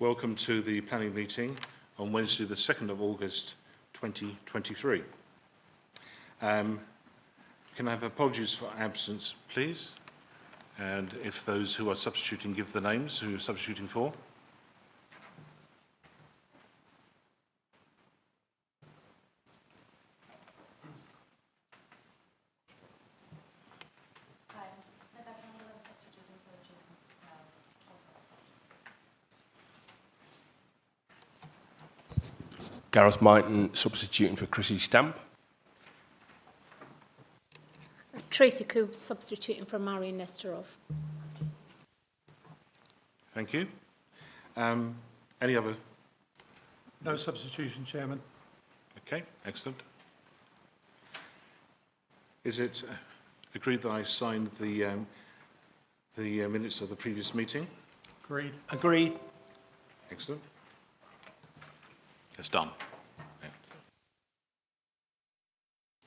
Welcome to the planning meeting on Wednesday the 2nd of August 2023. Can I have apologies for absence, please? And if those who are substituting give the names who are substituting for. Gareth Mighton substituting for Chrissy Stamp. Tracy Coombs substituting for Marion Nesterov. Thank you. Any other? No substitution, Chairman. Okay, excellent. Is it agreed that I signed the minutes of the previous meeting? Agreed. Agreed. Excellent. It's done. Yeah.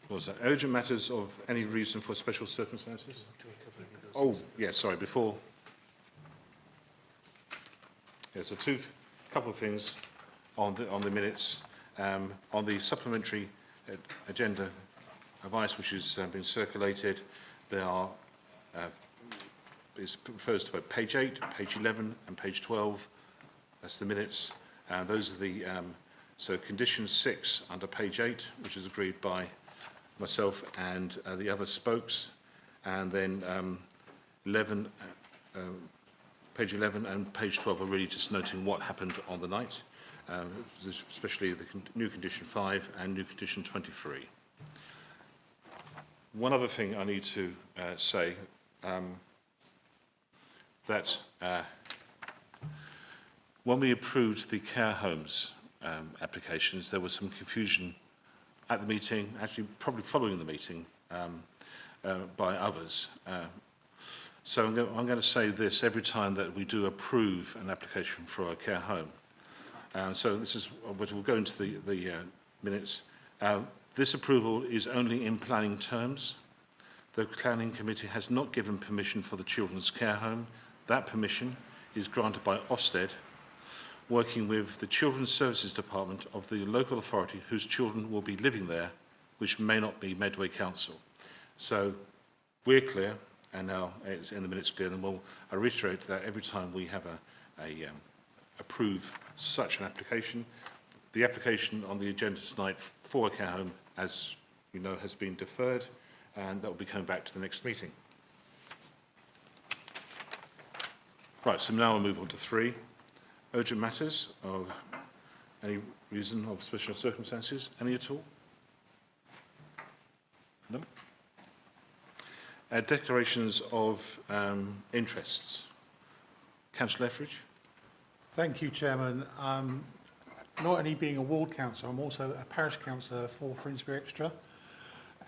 What was that? Urgent matters of any reason for special circumstances? Oh, yes, sorry, before. Yeah, so couple of things on the minutes. On the supplementary agenda advice which has been circulated, there are, it refers to page 8, page 11 and page 12. That's the minutes. Those are the, so condition 6 under page 8, which is agreed by myself and the other spokes, and then 11, page 11 and page 12 are really just noting what happened on the night, especially the new condition 5 and new condition 23. One other thing I need to say, that when we approved the care homes applications, there was some confusion at the meeting, actually probably following the meeting, by others. So I'm going to say this every time that we do approve an application for a care home. So this is what will go into the minutes. This approval is only in planning terms. The planning committee has not given permission for the children's care home. That permission is granted by Horsted, working with the Children's Services Department of the local authority whose children will be living there, which may not be Medway Council. So we're clear, and now it's in the minutes clear, and I reiterate that every time we have approve such an application, the application on the agenda tonight for a care home, as you know, has been deferred, and that will be coming back to the next meeting. Right, so now we'll move on to 3. Urgent matters of any reason of special circumstances, any at all? No? Declarations of interests. Councillor Etheridge. Thank you, Chairman. Not only being a ward councillor, I'm also a parish councillor for Finsbury Extra.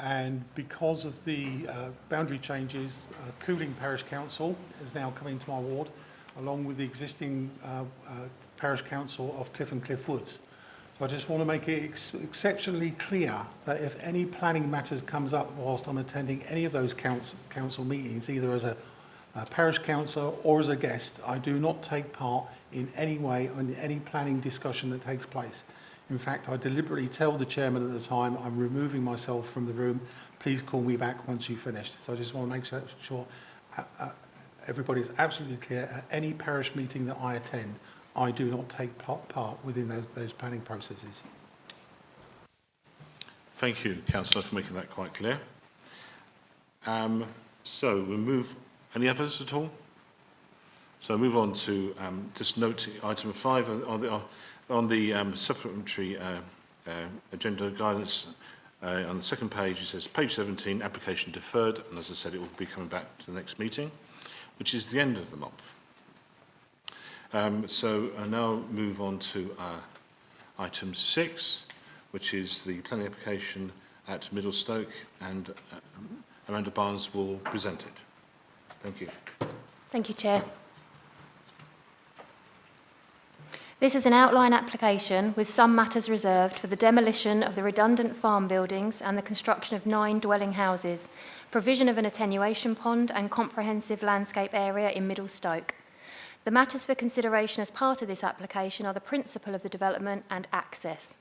And because of the boundary changes, Cooling Parish Council is now coming to my ward, along with the existing parish council of Cliff and Cliff Woods. So I just want to make it exceptionally clear that if any planning matters comes up whilst I'm attending any of those council meetings, either as a parish councillor or as a guest, I do not take part in any way in any planning discussion that takes place. In fact, I deliberately tell the chairman at the time, I'm removing myself from the room, please call me back once you've finished. So I just want to make sure everybody is absolutely clear. At any parish meeting that I attend, I do not take part within those planning processes. Thank you, Councillor, for making that quite clear. So we'll move, any others at all? So I'll move on to just note item 5 on the supplementary agenda guidance. On the second page, it says page 17, application deferred, and as I said, it will be coming back to the next meeting, which is the end of the month. So I now move on to item 6, which is the planning application at Middle Stoke, and Amanda Barnes will present it. Thank you. Thank you, Chair. This is an outline application with some matters reserved for the demolition of the redundant farm buildings and the construction of 9 dwelling houses, provision of an attenuation pond and comprehensive landscape area in Middle Stoke. The matters for consideration as part of this application are the principle of the development and access.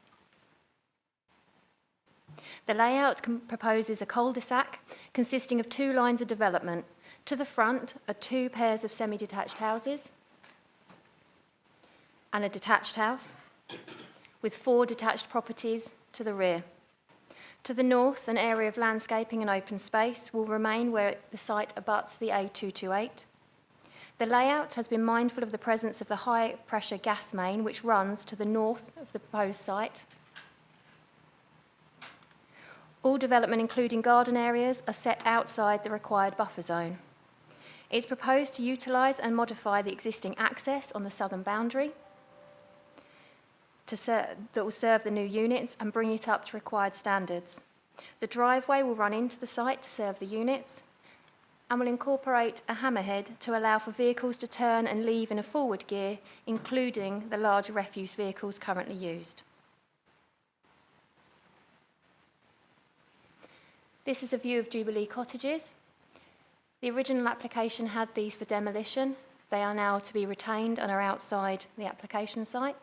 The layout proposes a cul-de-sac consisting of 2 lines of development. To the front are 2 pairs of semi-detached houses and a detached house, with 4 detached properties to the rear. To the north, an area of landscaping and open space will remain where the site abuts the A228. The layout has been mindful of the presence of the high-pressure gas main, which runs to the north of the proposed site. All development, including garden areas, are set outside the required buffer zone. It's proposed to utilise and modify the existing access on the southern boundary that will serve the new units and bring it up to required standards. The driveway will run into the site to serve the units and will incorporate a hammerhead to allow for vehicles to turn and leave in a forward gear, including the large refuse vehicles currently used. This is a view of Jubilee Cottages. The original application had these for demolition. They are now to be retained and are outside the application site.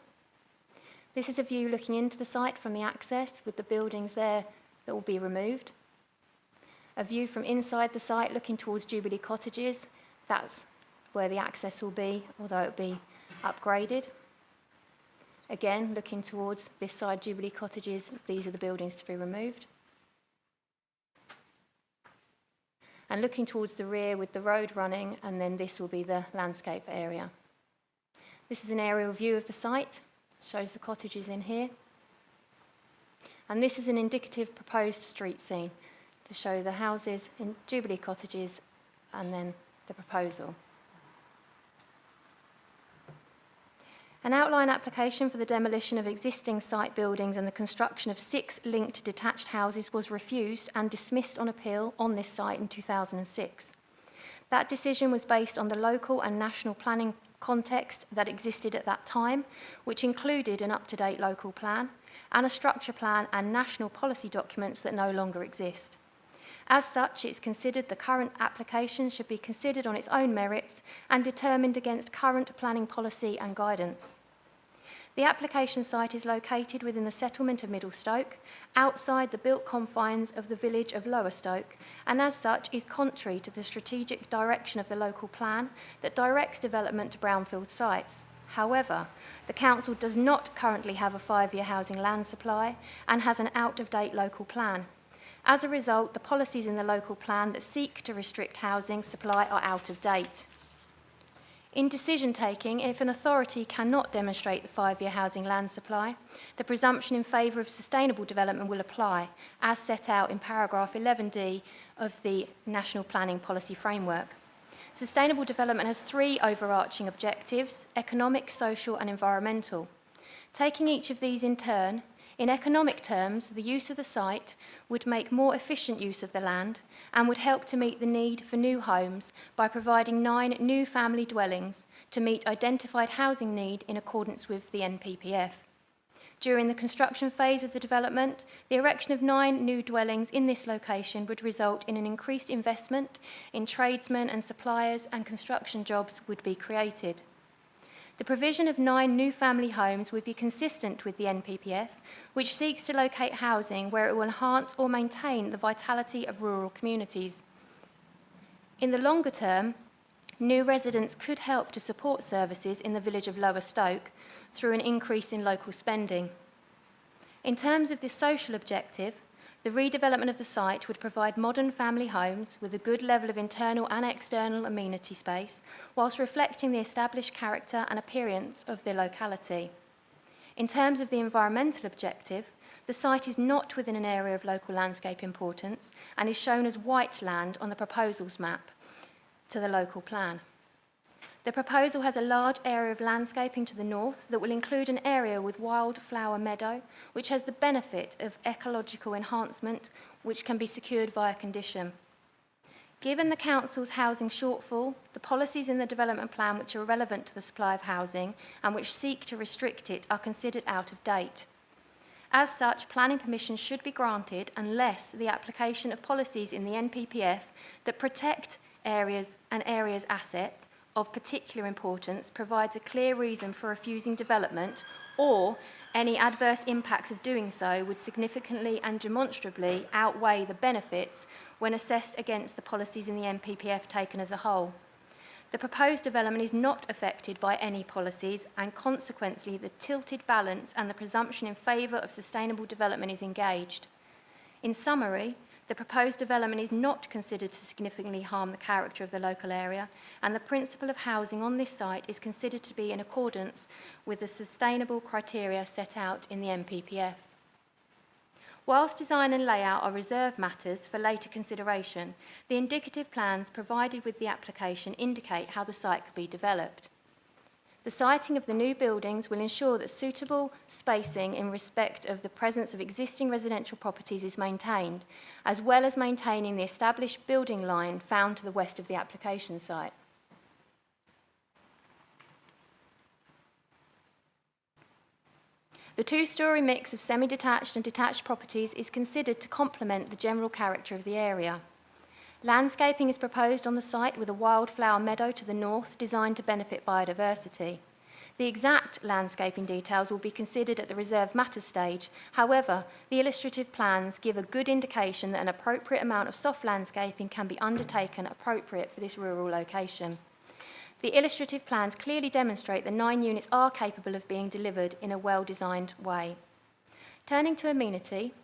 This is a view looking into the site from the access with the buildings there that will be removed. A view from inside the site looking towards Jubilee Cottages. That's where the access will be, although it will be upgraded. Again, looking towards this side, Jubilee Cottages, these are the buildings to be removed. And looking towards the rear with the road running, and then this will be the landscape area. This is an aerial view of the site, shows the cottages in here. And this is an indicative proposed street scene to show the houses in Jubilee Cottages and then the proposal. An outline application for the demolition of existing site buildings and the construction of 6 linked detached houses was refused and dismissed on appeal on this site in 2006. That decision was based on the local and national planning context that existed at that time, which included an up-to-date local plan and a structure plan and national policy documents that no longer exist. As such, it's considered the current application should be considered on its own merits and determined against current planning policy and guidance. The application site is located within the settlement of Middle Stoke, outside the built confines of the village of Lower Stoke, and as such is contrary to the strategic direction of the local plan that directs development to brownfield sites. However, the council does not currently have a 5-year housing land supply and has an out-of-date local plan. As a result, the policies in the local plan that seek to restrict housing supply are out of date. In decision-taking, if an authority cannot demonstrate the 5-year housing land supply, the presumption in favour of sustainable development will apply, as set out in paragraph 11D of the National Planning Policy Framework. Sustainable development has 3 overarching objectives: economic, social and environmental. Taking each of these in turn, in economic terms, the use of the site would make more efficient use of the land and would help to meet the need for new homes by providing 9 new family dwellings to meet identified housing need in accordance with the NPPF. During the construction phase of the development, the erection of 9 new dwellings in this location would result in an increased investment in tradesmen and suppliers, and construction jobs would be created. The provision of 9 new family homes would be consistent with the NPPF, which seeks to locate housing where it will enhance or maintain the vitality of rural communities. In the longer term, new residents could help to support services in the village of Lower Stoke through an increase in local spending. In terms of the social objective, the redevelopment of the site would provide modern family homes with a good level of internal and external amenity space, whilst reflecting the established character and appearance of the locality. In terms of the environmental objective, the site is not within an area of local landscape importance and is shown as white land on the proposals map to the local plan. The proposal has a large area of landscaping to the north that will include an area with wildflower meadow, which has the benefit of ecological enhancement, which can be secured via condition. Given the council's housing shortfall, the policies in the development plan which are relevant to the supply of housing and which seek to restrict it are considered out of date. As such, planning permission should be granted unless the application of policies in the NPPF that protect areas and areas asset of particular importance provides a clear reason for refusing development, or any adverse impacts of doing so would significantly and demonstrably outweigh the benefits when assessed against the policies in the NPPF taken as a whole. The proposed development is not affected by any policies, and consequently the tilted balance and the presumption in favour of sustainable development is engaged. In summary, the proposed development is not considered to significantly harm the character of the local area, and the principle of housing on this site is considered to be in accordance with the sustainable criteria set out in the NPPF. Whilst design and layout are reserved matters for later consideration, the indicative plans provided with the application indicate how the site could be developed. The siting of the new buildings will ensure that suitable spacing in respect of the presence of existing residential properties is maintained, as well as maintaining the established building line found to the west of the application site. The two-storey mix of semi-detached and detached properties is considered to complement the general character of the area. Landscaping is proposed on the site with a wildflower meadow to the north designed to benefit biodiversity. The exact landscaping details will be considered at the reserved matters stage. However, the illustrative plans give a good indication that an appropriate amount of soft landscaping can be undertaken appropriate for this rural location. The illustrative plans clearly demonstrate that 9 units are capable of being delivered in a well-designed way. Turning to amenity,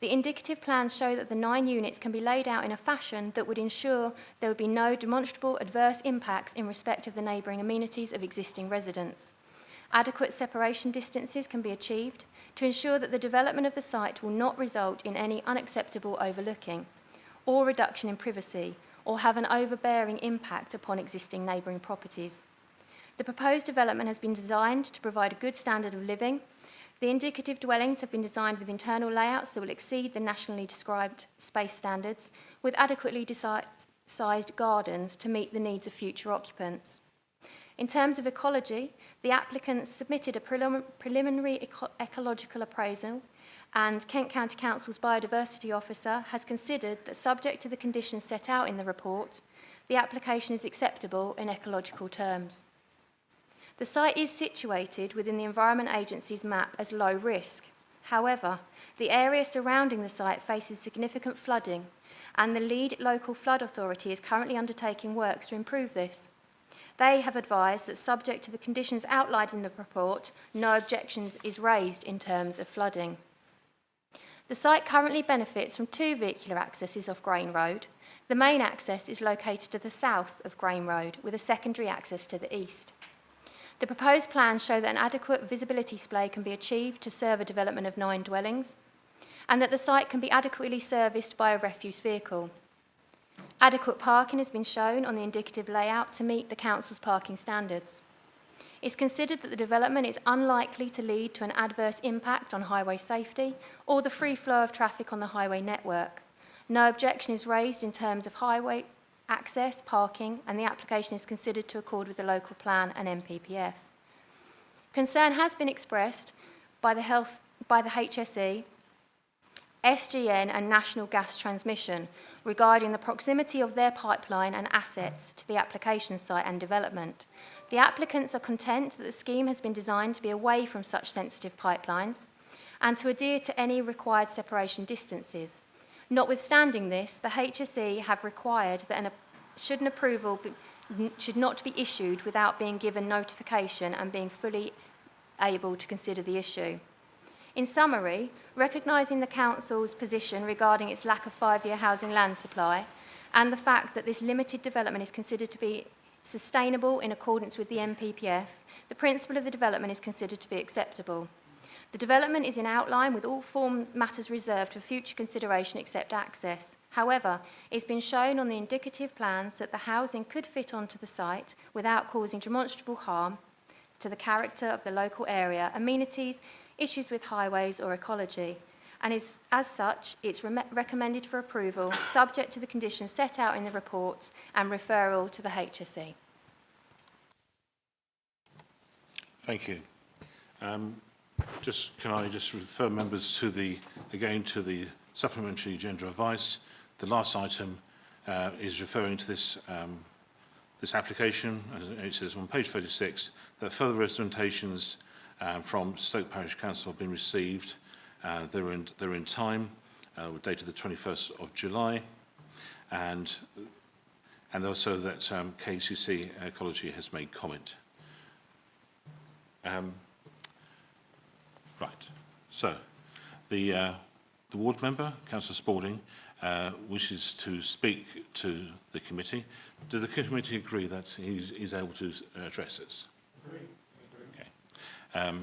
the indicative plans show that the 9 units can be laid out in a fashion that would ensure there would be no demonstrable adverse impacts in respect of the neighbouring amenities of existing residents. Adequate separation distances can be achieved to ensure that the development of the site will not result in any unacceptable overlooking or reduction in privacy, or have an overbearing impact upon existing neighbouring properties. The proposed development has been designed to provide a good standard of living. The indicative dwellings have been designed with internal layouts that will exceed the nationally described space standards, with adequately sized gardens to meet the needs of future occupants. In terms of ecology, the applicants submitted a preliminary ecological appraisal, and Kent County Council's Biodiversity Officer has considered that, subject to the conditions set out in the report, the application is acceptable in ecological terms. The site is situated within the Environment Agency's map as low risk. However, the area surrounding the site faces significant flooding, and the lead local flood authority is currently undertaking works to improve this. They have advised that, subject to the conditions outlined in the report, no objection is raised in terms of flooding. The site currently benefits from 2 vehicular accesses off Grain Road. The main access is located to the south of Grain Road, with a secondary access to the east. The proposed plans show that an adequate visibility splay can be achieved to serve a development of 9 dwellings, and that the site can be adequately serviced by a refuse vehicle. Adequate parking has been shown on the indicative layout to meet the council's parking standards. It's considered that the development is unlikely to lead to an adverse impact on highway safety or the free flow of traffic on the highway network. No objection is raised in terms of highway access, parking, and the application is considered to accord with the local plan and NPPF. Concern has been expressed by the HSE, SGN and National Gas Transmission regarding the proximity of their pipeline and assets to the application site and development. The applicants are content that the scheme has been designed to be away from such sensitive pipelines and to adhere to any required separation distances. Notwithstanding this, the HSE have required that an approval should not be issued without being given notification and being fully able to consider the issue. In summary, recognising the Council's position regarding its lack of 5-year housing land supply and the fact that this limited development is considered to be sustainable in accordance with the NPPF, the principle of the development is considered to be acceptable. The development is in outline with all form matters reserved for future consideration except access. However, it's been shown on the indicative plans that the housing could fit onto the site without causing demonstrable harm to the character of the local area, amenities, issues with highways or ecology, and is, as such, it's recommended for approval, subject to the conditions set out in the report and referral to the HSE. Thank you. Can I just refer members to the supplementary agenda advice. The last item is referring to this this application, as it says on page 36, that further representations from Stoke Parish Council have been received. They're in time, dated the 21st of July, and also that KCC Ecology has made comment. Right. So, the ward member, Councillor Spalding, wishes to speak to the committee. Does the committee agree that he's able to address this? Agree. Okay.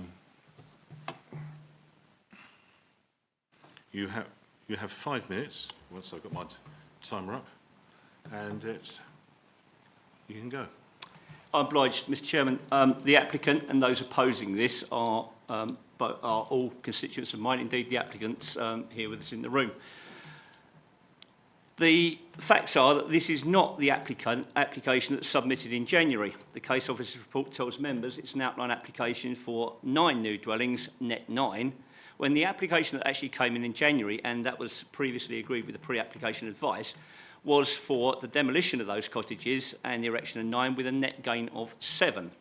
You have 5 minutes once I've got my timer up, and you can go. I'm obliged, Mr. Chairman. The applicant and those opposing this are all constituents of mine, indeed the applicants here with us in the room. The facts are that this is not the application that's submitted in January. The case officer's report tells members it's an outline application for 9 new dwellings, net 9, when the application that actually came in January, and that was previously agreed with the pre-application advice, was for the demolition of those cottages and the erection of 9 with a net gain of 7.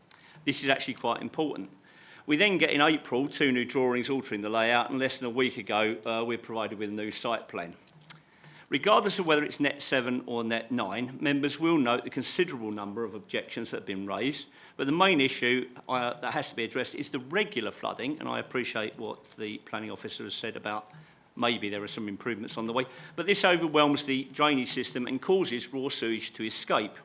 This is actually quite important. We then get in April 2 new drawings altering the layout, and less than a week ago we're provided with a new site plan. Regardless of whether it's net 7 or net 9, members will note the considerable number of objections that have been raised, but the main issue that has to be addressed is the regular flooding, and I appreciate what the planning officer has said about maybe there are some improvements on the way, but this overwhelms the drainage system and causes raw sewage to escape.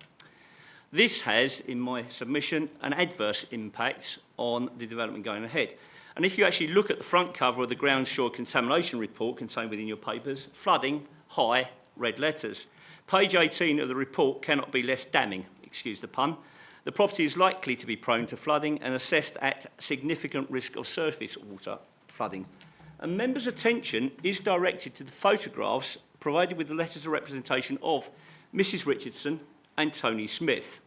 This has, in my submission, an adverse impact on the development going ahead. And if you actually look at the front cover of the ground shore contamination report contained within your papers, flooding, high, red letters. Page 18 of the report cannot be less damning, excuse the pun. The property is likely to be prone to flooding and assessed at significant risk of surface water flooding. And members' attention is directed to the photographs provided with the letters of representation of Mrs. Richardson and Tony Smith.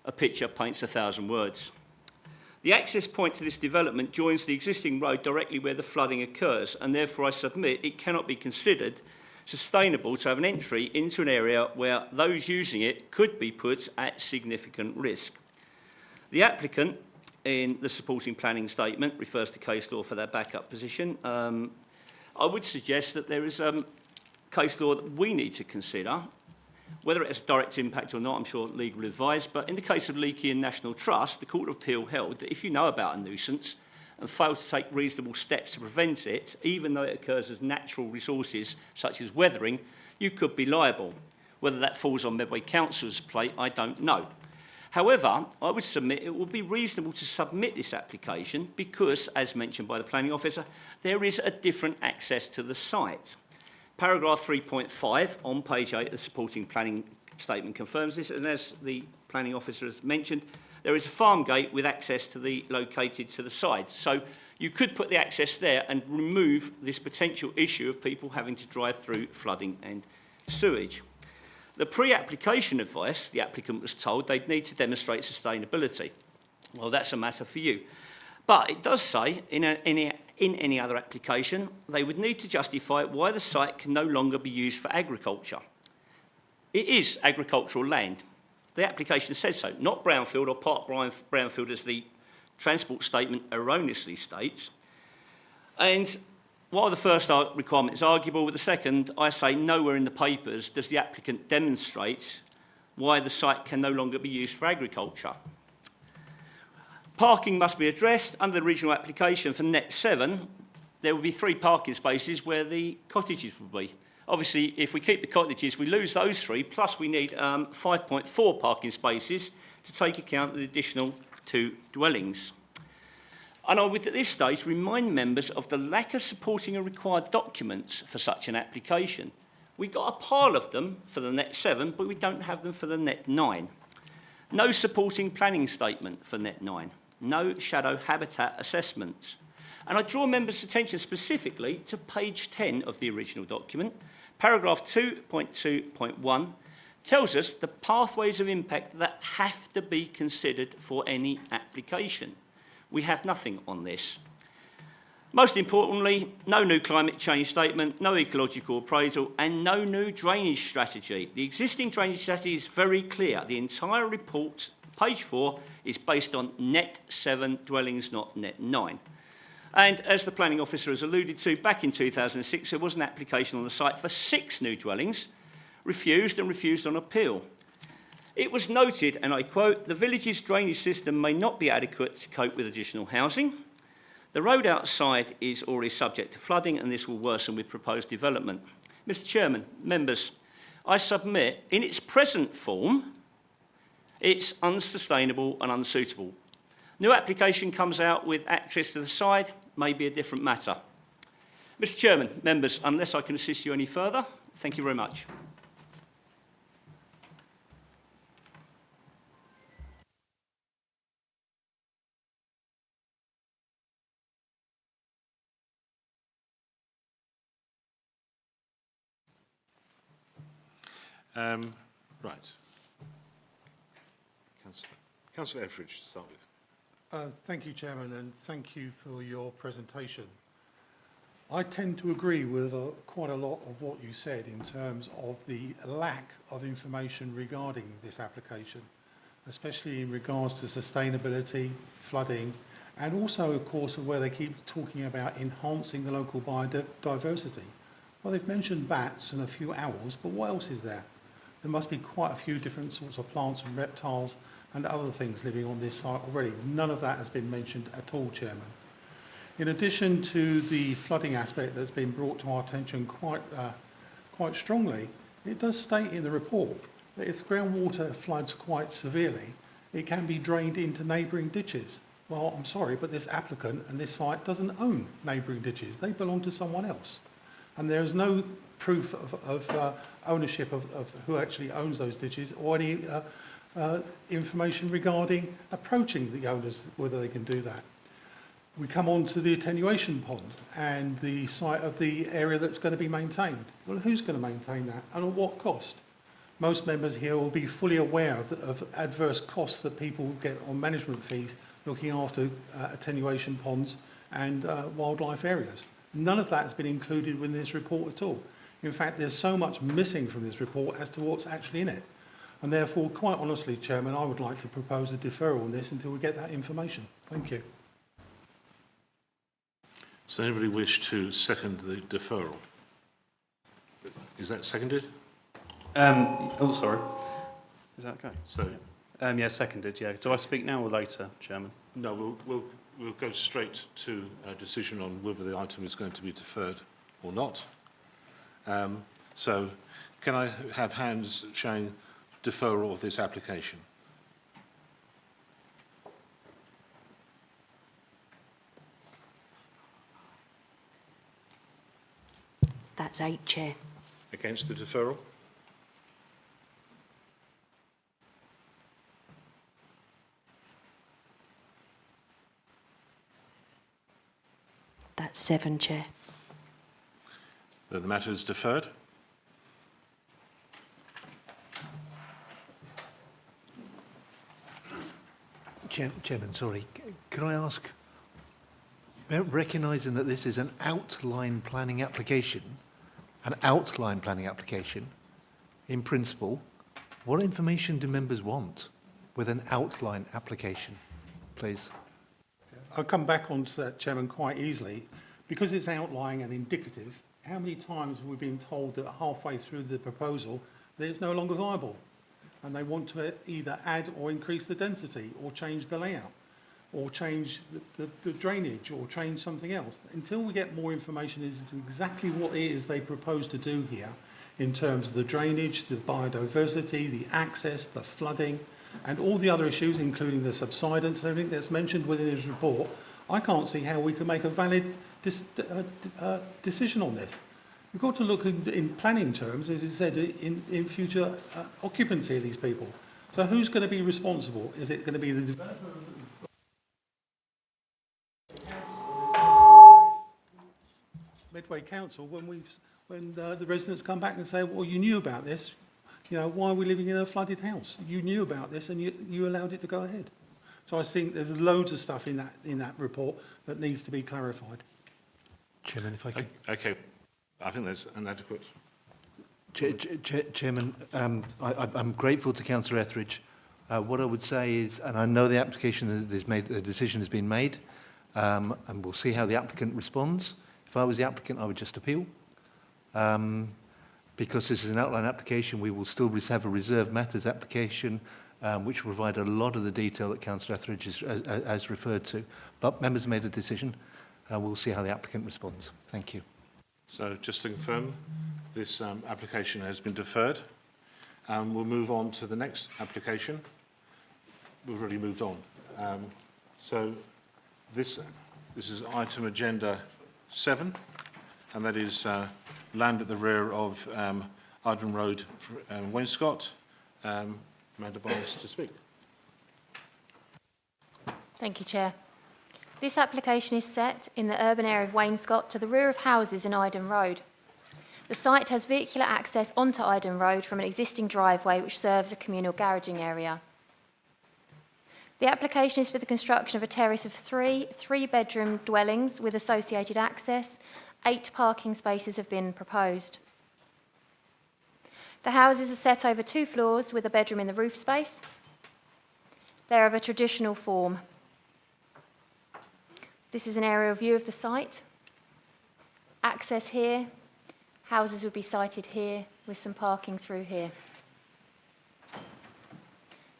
A picture paints 1,000 words. The access point to this development joins the existing road directly where the flooding occurs, and therefore I submit it cannot be considered sustainable to have an entry into an area where those using it could be put at significant risk. The applicant, in the supporting planning statement, refers to case law for their backup position. I would suggest that there is case law that we need to consider, whether it has a direct impact or not, I'm sure legal advice, but in the case of Leakey and National Trust, the Court of Appeal held that if you know about a nuisance and fail to take reasonable steps to prevent it, even though it occurs as natural resources such as weathering, you could be liable. Whether that falls on Medway Council's plate, I don't know. However, I would submit it would be reasonable to submit this application because, as mentioned by the planning officer, there is a different access to the site. Paragraph 3.5 on page 8 of the supporting planning statement confirms this, and as the planning officer has mentioned, there is a farm gate with access to located to the side. So you could put the access there and remove this potential issue of people having to drive through flooding and sewage. The pre-application advice, the applicant was told they'd need to demonstrate sustainability. Well, that's a matter for you. But it does say in any other application, they would need to justify why the site can no longer be used for agriculture. It is agricultural land. The application says so, not brownfield or part brownfield as the transport statement erroneously states. And while the first requirement is arguable, with the second, I say nowhere in the papers does the applicant demonstrate why the site can no longer be used for agriculture. Parking must be addressed. Under the original application for net 7, there will be 3 parking spaces where the cottages will be. Obviously, if we keep the cottages, we lose those 3, plus we need 5.4 parking spaces to take account of the additional 2 dwellings. And I would at this stage remind members of the lack of supporting and required documents for such an application. We got a pile of them for the net 7, but we don't have them for the net 9. No supporting planning statement for net 9. No shadow habitat assessments. And I draw members' attention specifically to page 10 of the original document. Paragraph 2.2.1 tells us the pathways of impact that have to be considered for any application. We have nothing on this. Most importantly, no new climate change statement, no ecological appraisal and no new drainage strategy. The existing drainage strategy is very clear. The entire report, page 4, is based on net 7 dwellings, not net 9. And as the planning officer has alluded to, back in 2006 there was an application on the site for 6 new dwellings, refused on appeal. It was noted, and I quote, "The village's drainage system may not be adequate to cope with additional housing. The road outside is already subject to flooding and this will worsen with proposed development." Mr Chairman, members, I submit in its present form it's unsustainable and unsuitable. New application comes out with access to the side, may be a different matter. Mr Chairman, members, unless I can assist you any further, thank you very much. Right. Councillor Etheridge to start with. Thank you, Chairman, and thank you for your presentation. I tend to agree with quite a lot of what you said in terms of the lack of information regarding this application, especially in regards to sustainability, flooding, and also, of course, where they keep talking about enhancing the local biodiversity. Well, they've mentioned bats and a few owls, but what else is there? There must be quite a few different sorts of plants and reptiles and other things living on this site already. None of that has been mentioned at all, Chairman. In addition to the flooding aspect that's been brought to our attention quite strongly, it does state in the report that if groundwater floods quite severely, it can be drained into neighbouring ditches. Well, I'm sorry, but this applicant and this site doesn't own neighbouring ditches. They belong to someone else. And there is no proof of ownership of who actually owns those ditches or any information regarding approaching the owners, whether they can do that. We come on to the attenuation pond and the site of the area that's going to be maintained. Well, who's going to maintain that and at what cost? Most members here will be fully aware of adverse costs that people get on management fees looking after attenuation ponds and wildlife areas. None of that has been included within this report at all. In fact, there's so much missing from this report as to what's actually in it. And therefore, quite honestly, Chairman, I would like to propose a deferral on this until we get that information. Thank you. Does anybody wish to second the deferral? Is that seconded? Oh, sorry. Is that okay? So, Yeah, seconded, yeah. Do I speak now or later, Chairman? no, we'll go straight to a decision on whether the item is going to be deferred or not. So, can I have hands showing deferral of this application? That's 8, Chair. Against the deferral? That's 7, Chair. Then the matter is deferred. Chairman, sorry, can I ask, recognising that this is an outline planning application, in principle, what information do members want with an outline application, please? I'll come back onto that, Chairman, quite easily. Because it's outlying and indicative, how many times have we been told that halfway through the proposal that it's no longer viable and they want to either add or increase the density or change the layout or change the drainage or change something else? Until we get more information as to exactly what it is they propose to do here in terms of the drainage, the biodiversity, the access, the flooding, and all the other issues, including the subsidence and everything that's mentioned within this report, I can't see how we can make a valid decision on this. We've got to look in planning terms, as you said, in future occupancy of these people. So who's going to be responsible? Is it going to be the developer? Medway Council, when the residents come back and say, well, you knew about this, you know, why are we living in a flooded house? You knew about this and you allowed it to go ahead. So I think there's loads of stuff in that report that needs to be clarified. Chairman, if I could. Okay, I think there's an adequate. Chairman, I'm grateful to Councillor Etheridge. What I would say is, and I know the application is made, the decision has been made, and we'll see how the applicant responds. If I was the applicant, I would just appeal. Because this is an outline application, we will still have a reserved matters application, which will provide a lot of the detail that Councillor Etheridge has referred to. But members have made a decision. We'll see how the applicant responds. Thank you. So just to confirm, this application has been deferred. We'll move on to the next application. We've already moved on. So this is item agenda 7, and that is land at the rear of Iden Road, Wainscott. Amanda Barnes to speak. Thank you, Chair. This application is set in the urban area of Wainscott to the rear of houses in Iden Road. The site has vehicular access onto Iden Road from an existing driveway which serves a communal garaging area. The application is for the construction of a terrace of three-bedroom dwellings with associated access. 8 parking spaces have been proposed. The houses are set over 2 floors with a bedroom in the roof space. They're of a traditional form. This is an aerial view of the site. Access here. Houses would be sited here with some parking through here.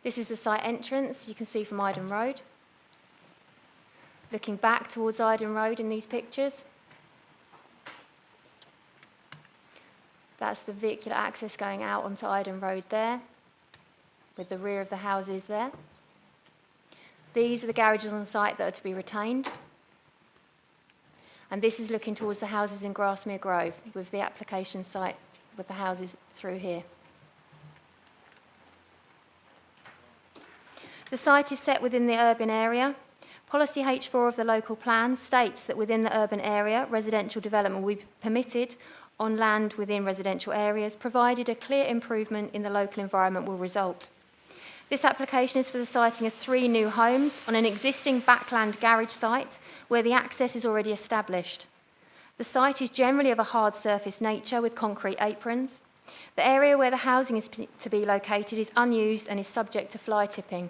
This is the site entrance you can see from Iden Road. Looking back towards Iden Road in these pictures. That's the vehicular access going out onto Iden Road there, with the rear of the houses there. These are the garages on the site that are to be retained. And this is looking towards the houses in Grasmere Grove, with the application site with the houses through here. The site is set within the urban area. Policy H4 of the local plan states that within the urban area, residential development will be permitted on land within residential areas, provided a clear improvement in the local environment will result. This application is for the siting of 3 new homes on an existing backland garage site where the access is already established. The site is generally of a hard surface nature with concrete aprons. The area where the housing is to be located is unused and is subject to fly tipping.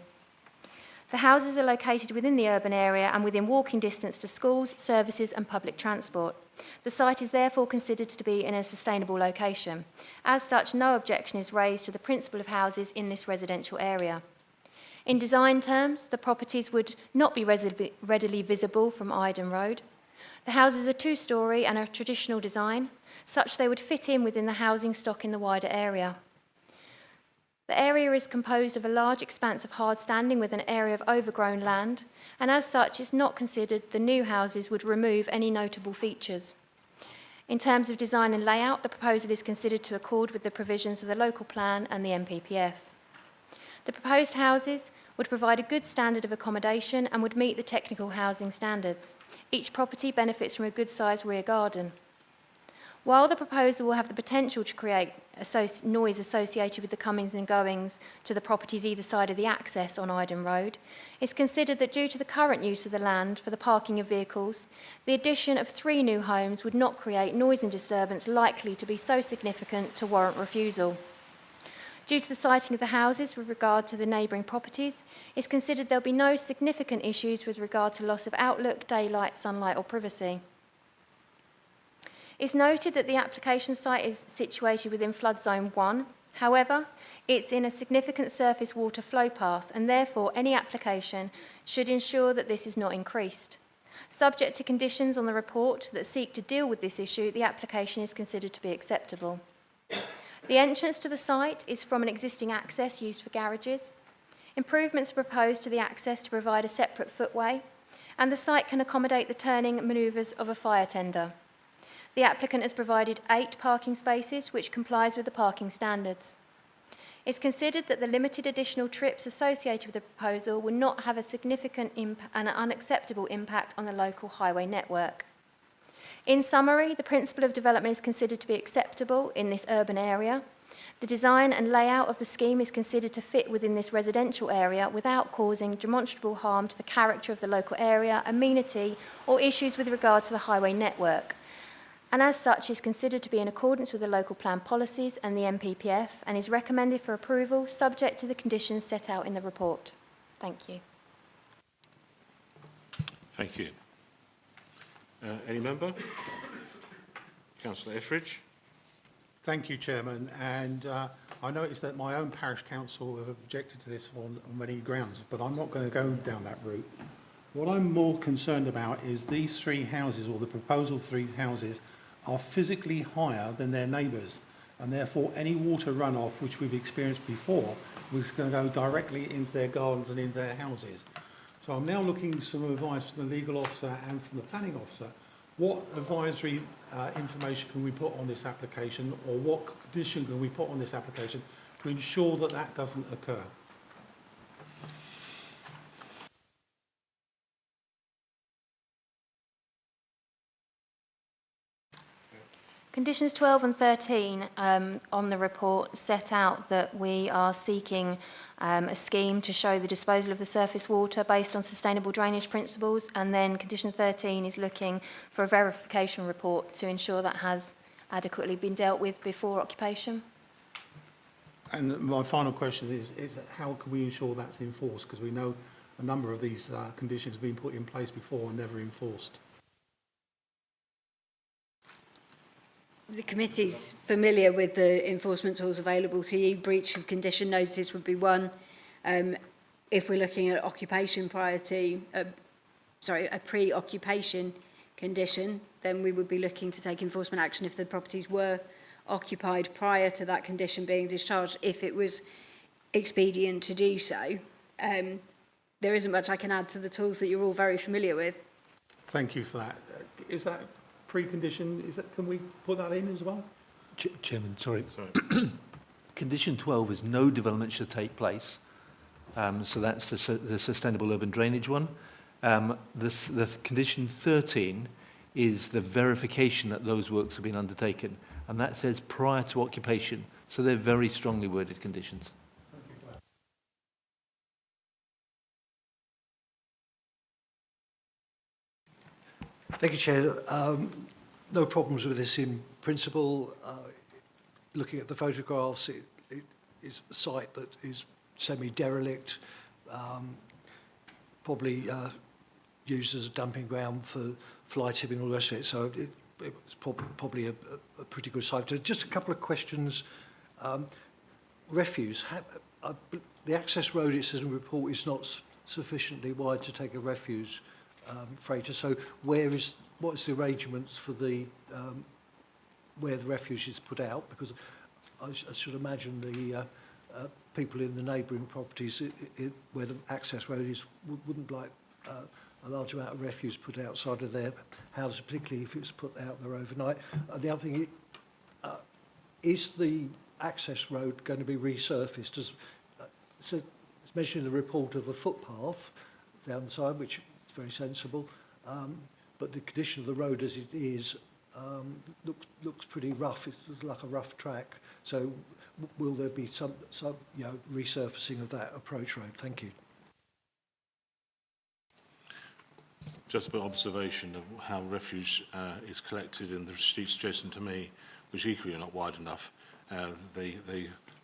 The houses are located within the urban area and within walking distance to schools, services and public transport. The site is therefore considered to be in a sustainable location. As such, no objection is raised to the principle of houses in this residential area. In design terms, the properties would not be readily visible from Iden Road. The houses are 2-storey and a traditional design, such they would fit in within the housing stock in the wider area. The area is composed of a large expanse of hard standing with an area of overgrown land, and as such it's not considered the new houses would remove any notable features. In terms of design and layout, the proposal is considered to accord with the provisions of the local plan and the MPPF. The proposed houses would provide a good standard of accommodation and would meet the technical housing standards. Each property benefits from a good-sized rear garden. While the proposal will have the potential to create noise associated with the comings and goings to the properties either side of the access on Iden Road, it's considered that due to the current use of the land for the parking of vehicles, the addition of 3 new homes would not create noise and disturbance likely to be so significant to warrant refusal. Due to the siting of the houses with regard to the neighbouring properties, it's considered there'll be no significant issues with regard to loss of outlook, daylight, sunlight or privacy. It's noted that the application site is situated within flood zone 1. However, it's in a significant surface water flow path and therefore any application should ensure that this is not increased. Subject to conditions on the report that seek to deal with this issue, the application is considered to be acceptable. The entrance to the site is from an existing access used for garages. Improvements are proposed to the access to provide a separate footway, and the site can accommodate the turning manoeuvres of a fire tender. The applicant has provided 8 parking spaces, which complies with the parking standards. It's considered that the limited additional trips associated with the proposal will not have a significant and unacceptable impact on the local highway network. In summary, the principle of development is considered to be acceptable in this urban area. The design and layout of the scheme is considered to fit within this residential area without causing demonstrable harm to the character of the local area, amenity, or issues with regard to the highway network. and as such is considered to be in accordance with the local plan policies and the MPPF, and is recommended for approval subject to the conditions set out in the report. Thank you. Thank you. Any member? Councillor Etheridge. Thank you, Chairman. And I noticed that my own parish council have objected to this on many grounds, but I'm not going to go down that route. What I'm more concerned about is these three houses, or the proposal three houses, are physically higher than their neighbours, and therefore any water runoff, which we've experienced before, was going to go directly into their gardens and into their houses. So I'm now looking for some advice from the legal officer and from the planning officer. What advisory information can we put on this application, or what condition can we put on this application to ensure that that doesn't occur? Conditions 12 and 13 on the report set out that we are seeking a scheme to show the disposal of the surface water based on sustainable drainage principles, and then condition 13 is looking for a verification report to ensure that has adequately been dealt with before occupation. And my final question is how can we ensure that's enforced? Because we know a number of these conditions have been put in place before and never enforced. The committee's familiar with the enforcement tools available to you. Breach of condition notices would be one. If we're looking at occupation prior to, a pre-occupation condition, then we would be looking to take enforcement action if the properties were occupied prior to that condition being discharged, if it was expedient to do so. There isn't much I can add to the tools that you're all very familiar with. Thank you for that. Is that precondition, can we put that in as well? Chairman, sorry. Condition 12 is no development should take place. So that's the sustainable urban drainage one. The condition 13 is the verification that those works have been undertaken. And that says prior to occupation. So they're very strongly worded conditions. Thank you, Chair. No problems with this in principle. Looking at the photographs, it is a site that is semi-derelict, probably used as a dumping ground for fly tipping and all the rest of it. So it's probably a pretty good site. Just a couple of questions. Refuse. The access road, it says in the report, is not sufficiently wide to take a refuse freighter. So what is the arrangements for the where the refuse is put out? Because I should imagine the people in the neighbouring properties where the access road is wouldn't like a large amount of refuse put outside of their houses, particularly if it's put out there overnight. The other thing is the access road going to be resurfaced? So it's mentioned in the report of a footpath down the side, which very sensible, but the condition of the road as it is looks pretty rough. It's like a rough track. So will there be some resurfacing of that approach road? Thank you. Just an observation of how refuse is collected in the streets adjacent to me, which equally are not wide enough. They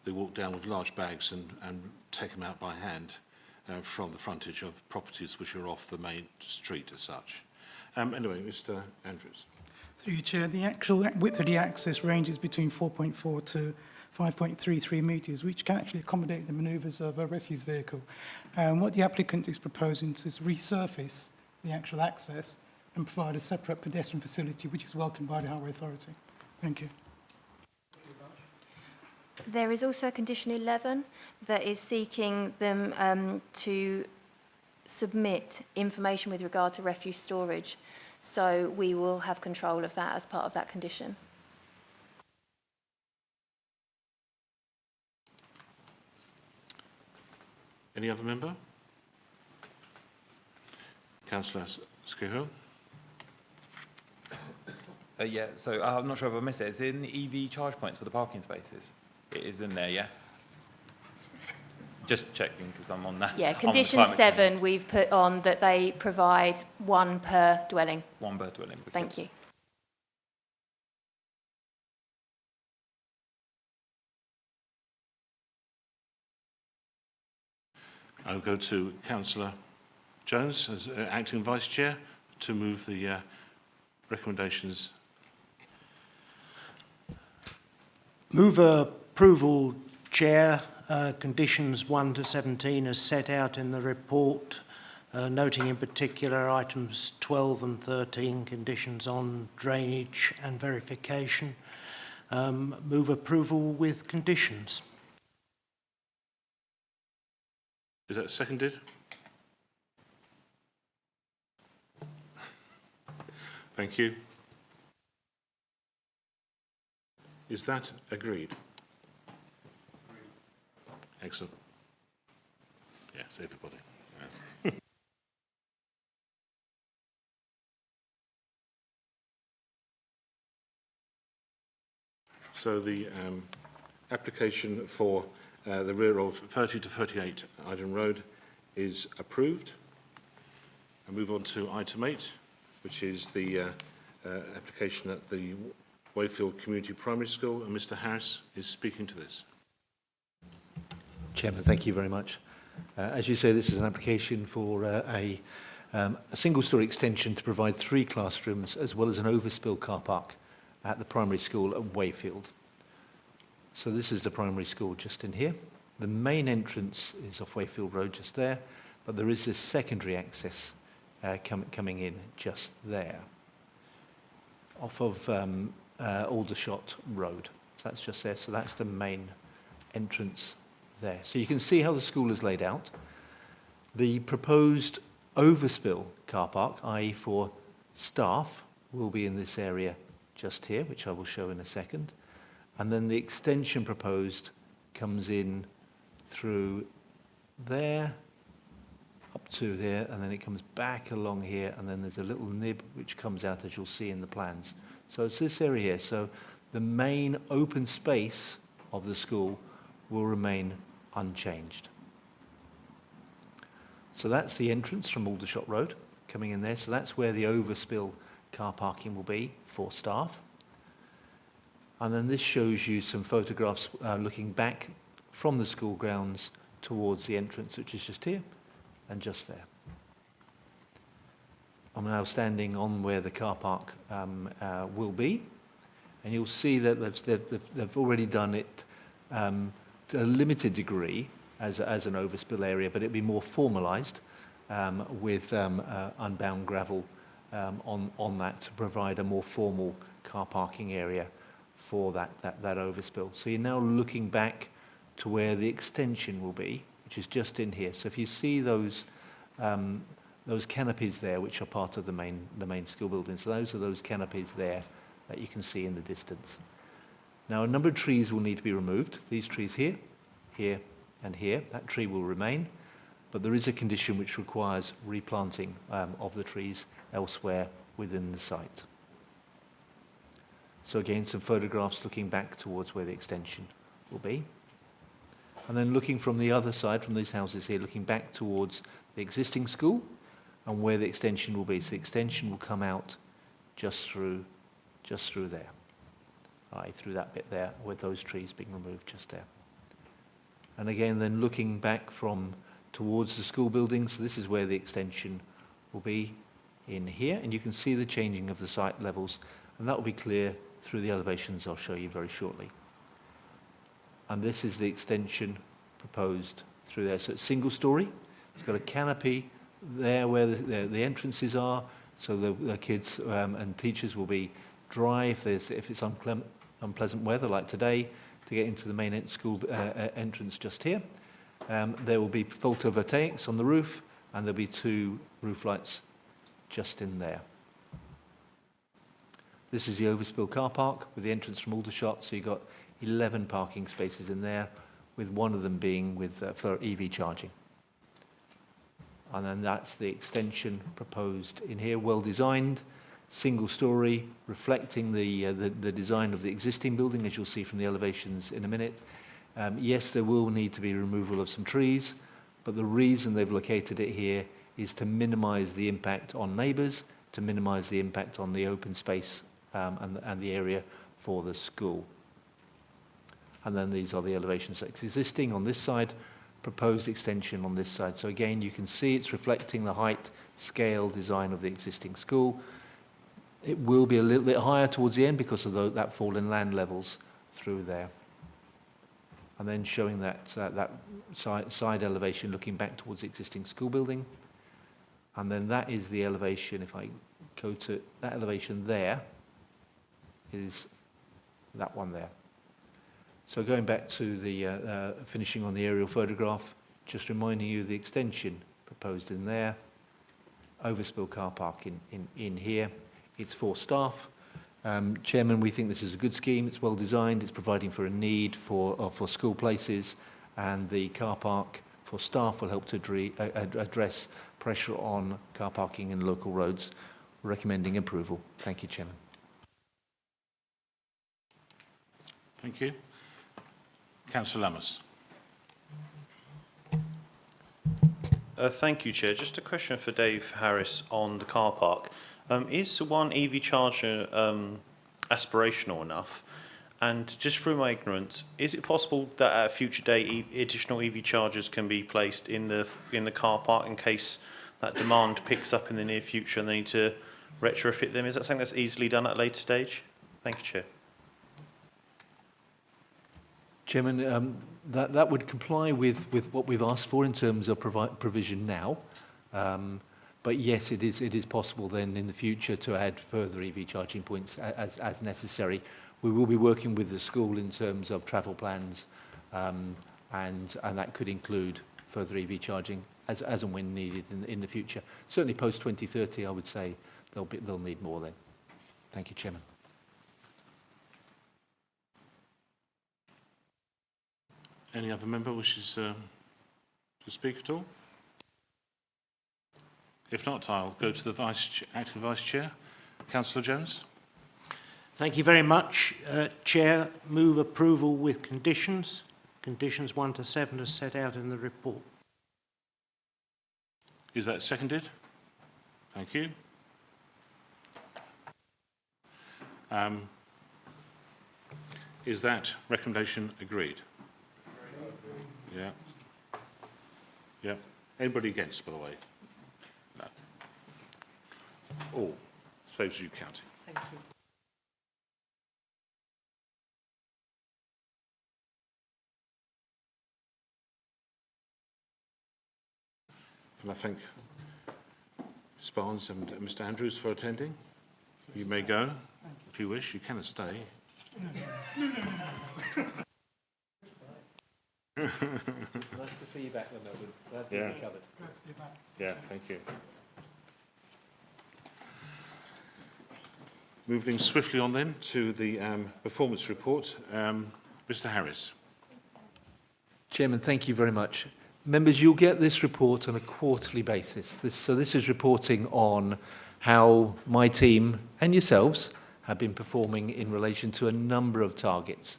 walk down with large bags and take them out by hand. From the frontage of properties which are off the main street as such. Anyway, Mr. Andrews. Through you, Chair, the actual width of the access ranges between 4.4 to 5.33 metres, which can actually accommodate the manoeuvres of a refuse vehicle. What the applicant is proposing is resurface the actual access and provide a separate pedestrian facility, which is welcomed by the Highway Authority. Thank you. There is also a condition 11 that is seeking them to submit information with regard to refuse storage. So we will have control of that as part of that condition. Any other member? Councillor Scahill. Yeah, so I'm not sure if I missed it. Is it in the EV charge points for the parking spaces? It is in there, yeah? Just checking because I'm on that. Yeah, condition 7 we've put on that they provide one per dwelling. One per dwelling. Thank you. I'll go to Councillor Jones as Acting Vice Chair to move the recommendations. Move approval, Chair, conditions 1 to 17 as set out in the report, noting in particular items 12 and 13, conditions on drainage and verification. Move approval with conditions. Is that seconded? Thank you. Is that agreed? Excellent. Yes, everybody. Yeah. So the application for the rear of 30 to 38 Iden Road is approved. I move on to item 8, which is the application at the Wayfield Community Primary School, and Mr. Harris is speaking to this. Chairman, thank you very much. As you say, this is an application for a single-storey extension to provide 3 classrooms as well as an overspill car park at the primary school at Wayfield. So this is the primary school just in here. The main entrance is off Wayfield Road just there, but there is this secondary access coming in just there, off of Aldershot Road. So that's just there. So that's the main entrance there. So you can see how the school is laid out. The proposed overspill car park, i.e. for staff, will be in this area just here, which I will show in a second. And then the extension proposed comes in through there, up to there, and then it comes back along here, and then there's a little nib which comes out, as you'll see in the plans. So it's this area here. So the main open space of the school will remain unchanged. So that's the entrance from Aldershot Road coming in there. So that's where the overspill car parking will be for staff. And then this shows you some photographs looking back from the school grounds towards the entrance, which is just here and just there. I'm now standing on where the car park will be, and you'll see that they've already done it to a limited degree as an overspill area, but it'll be more formalised with unbound gravel on that to provide a more formal car parking area for that overspill. So you're now looking back to where the extension will be, which is just in here. So if you see those canopies there, which are part of the main school building, so those are those canopies there that you can see in the distance. Now a number of trees will need to be removed. These trees here, here, and here. That tree will remain, but there is a condition which requires replanting of the trees elsewhere within the site. So again, some photographs looking back towards where the extension will be. And then looking from the other side, from these houses here, looking back towards the existing school and where the extension will be. So the extension will come out just through there. Right, through that bit there, with those trees being removed just there. And again, then looking back from towards the school building, so this is where the extension will be in here, and you can see the changing of the site levels, and that will be clear through the elevations I'll show you very shortly. And this is the extension proposed through there. So it's single story. It's got a canopy there where the entrances are, so the kids and teachers will be dry if it's unpleasant weather like today to get into the main school entrance just here. There will be photovoltaics on the roof, and there'll be 2 roof lights just in there. This is the overspill car park with the entrance from Aldershot, so you've got 11 parking spaces in there, with one of them being for EV charging. And then that's the extension proposed in here, well designed, single story, reflecting the design of the existing building, as you'll see from the elevations in a minute. Yes, there will need to be removal of some trees, but the reason they've located it here is to minimise the impact on neighbours, to minimise the impact on the open space and the area for the school. And then these are the elevations that's existing on this side, proposed extension on this side. So again, you can see it's reflecting the height, scale, design of the existing school. It will be a little bit higher towards the end because of that fall in land levels through there. And then showing that side elevation looking back towards the existing school building. And then that is the elevation, if I go to that elevation there, is that one there. So going back to the finishing on the aerial photograph, just reminding you of the extension proposed in there, overspill car park in here. It's for staff. Chairman, we think this is a good scheme. It's well designed. It's providing for a need for school places, and the car park for staff will help to address pressure on car parking in local roads. Recommending approval. Thank you, Chairman. Thank you. Councillor Lammas. Thank you, Chair. Just a question for Dave Harris on the car park. Is one EV charger aspirational enough? And just through my ignorance, is it possible that at a future date additional EV chargers can be placed in the car park in case that demand picks up in the near future and they need to retrofit them? Is that something that's easily done at a later stage? Thank you, Chair. Chairman, that would comply with what we've asked for in terms of provision now. But yes, it is possible then in the future to add further EV charging points as necessary. We will be working with the school in terms of travel plans, and that could include further EV charging as and when needed in the future. Certainly post 2030, I would say they'll need more then. Thank you, Chairman. Any other member wishes to speak at all? If not, I'll go to the acting Vice Chair. Councillor Jones. Thank you very much. Chair, move approval with conditions. Conditions 1 to 7 as set out in the report. Is that seconded? Thank you. Is that recommendation agreed? Yeah. Yeah. Anybody against, by the way? No. All. Saves you counting. Thank you. Can I thank Ms Barnes and Mr Andrews for attending? You may go if you wish. You can stay. Nice to see you back, Melbourne. Glad to be recovered. Glad to be back. Yeah, thank you. Moving swiftly on then to the performance report. Mr Harris. Chairman, thank you very much. Members, you'll get this report on a quarterly basis. This is reporting on how my team and yourselves have been performing in relation to a number of targets.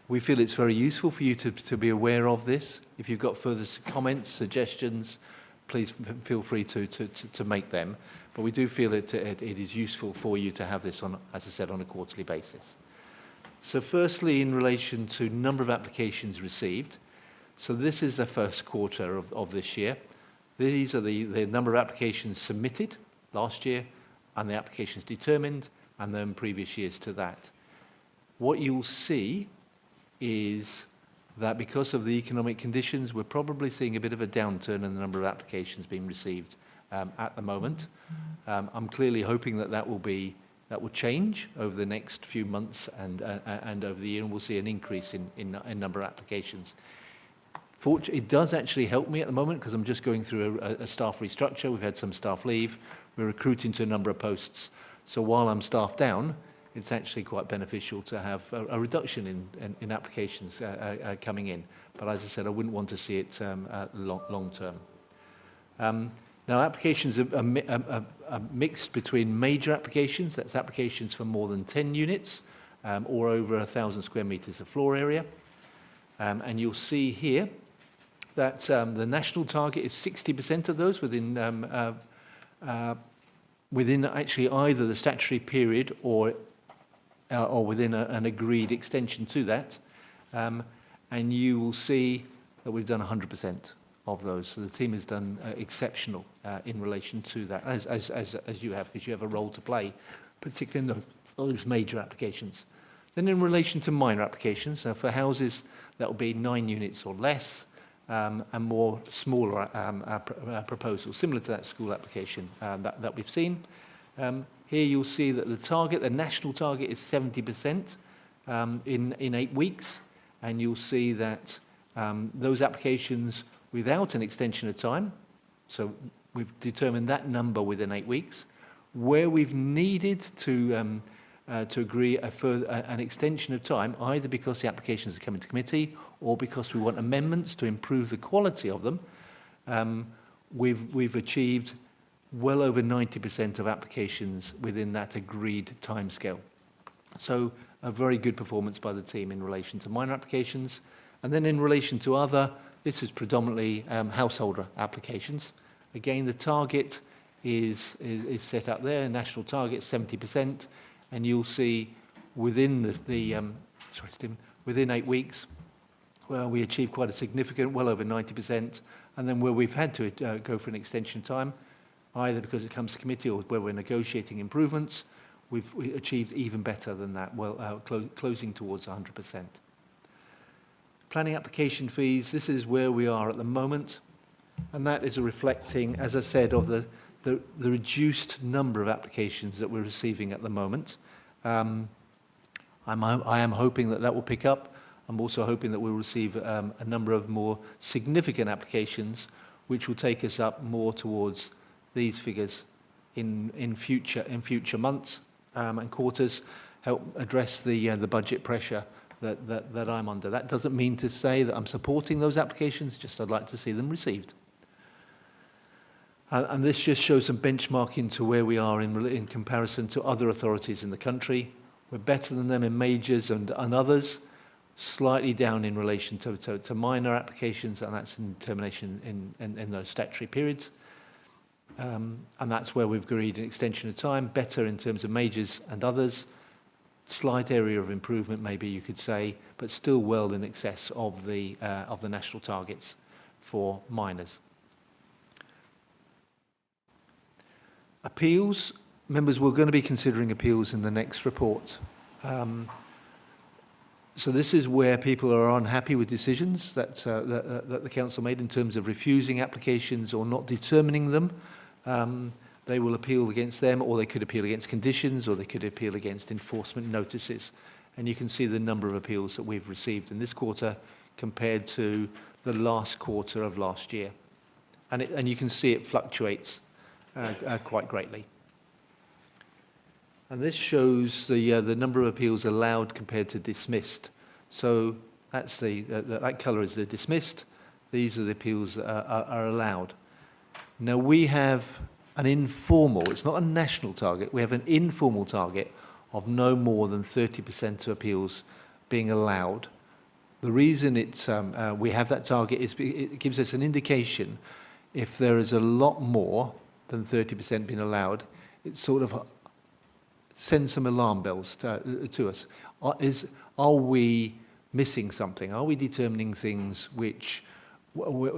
We feel it's very useful for you to be aware of this. If you've got further comments, suggestions, please feel free to make them. But we do feel it is useful for you to have this on, as I said, on a quarterly basis. So firstly, in relation to number of applications received, so this is the first quarter of this year. These are the number of applications submitted last year and the applications determined and then previous years to that. What you'll see is that because of the economic conditions, we're probably seeing a bit of a downturn in the number of applications being received at the moment. I'm clearly hoping that will change over the next few months and over the year, and we'll see an increase in number of applications. It does actually help me at the moment because I'm just going through a staff restructure. We've had some staff leave. We're recruiting to a number of posts. So while I'm staffed down, it's actually quite beneficial to have a reduction in applications coming in. But as I said, I wouldn't want to see it long term. Now, applications are mixed between major applications, that's applications for more than 10 units or over 1,000 square metres of floor area. And you'll see here that the national target is 60% of those within actually either the statutory period or within an agreed extension to that. And you will see that we've done 100% of those. So the team has done exceptional in relation to that, as you have, because you have a role to play, particularly in those major applications. Then in relation to minor applications, for houses that will be 9 units or less, and more smaller proposals, similar to that school application that we've seen. Here you'll see that the national target is 70% in 8 weeks, and you'll see that those applications without an extension of time, so we've determined that number within 8 weeks. Where we've needed to agree an extension of time, either because the applications are coming to committee or because we want amendments to improve the quality of them, we've achieved well over 90% of applications within that agreed timescale. So a very good performance by the team in relation to minor applications. And then in relation to other, this is predominantly householder applications. Again, the target is set up there, national target 70%, and you'll see within within 8 weeks, well, we achieved quite a significant, well over 90%, and then where we've had to go for an extension time, either because it comes to committee or where we're negotiating improvements, we achieved even better than that, well, closing towards 100%. Planning application fees, this is where we are at the moment, and that is reflecting, as I said, of the reduced number of applications that we're receiving at the moment. I am hoping that will pick up. I'm also hoping that we'll receive a number of more significant applications, which will take us up more towards these figures in future months and quarters, help address the budget pressure that I'm under. That doesn't mean to say that I'm supporting those applications, just I'd like to see them received. And this just shows some benchmarking to where we are in comparison to other authorities in the country. We're better than them in majors and others, slightly down in relation to minor applications, and that's in termination in those statutory periods. And that's where we've agreed an extension of time, better in terms of majors and others, slight area of improvement maybe you could say, but still well in excess of the national targets for minors. Appeals, members, we're going to be considering appeals in the next report. So this is where people are unhappy with decisions that the council made in terms of refusing applications or not determining them. They will appeal against them, or they could appeal against conditions, or they could appeal against enforcement notices. And you can see the number of appeals that we've received in this quarter compared to the last quarter of last year. And you can see it fluctuates quite greatly. And this shows the number of appeals allowed compared to dismissed. So that's that colour is the dismissed. These are the appeals that are allowed. Now we have an informal, it's not a national target, we have an informal target of no more than 30% of appeals being allowed. The reason we have that target is it gives us an indication if there is a lot more than 30% being allowed, it sort of sends some alarm bells to us. Are we missing something? Are we determining things which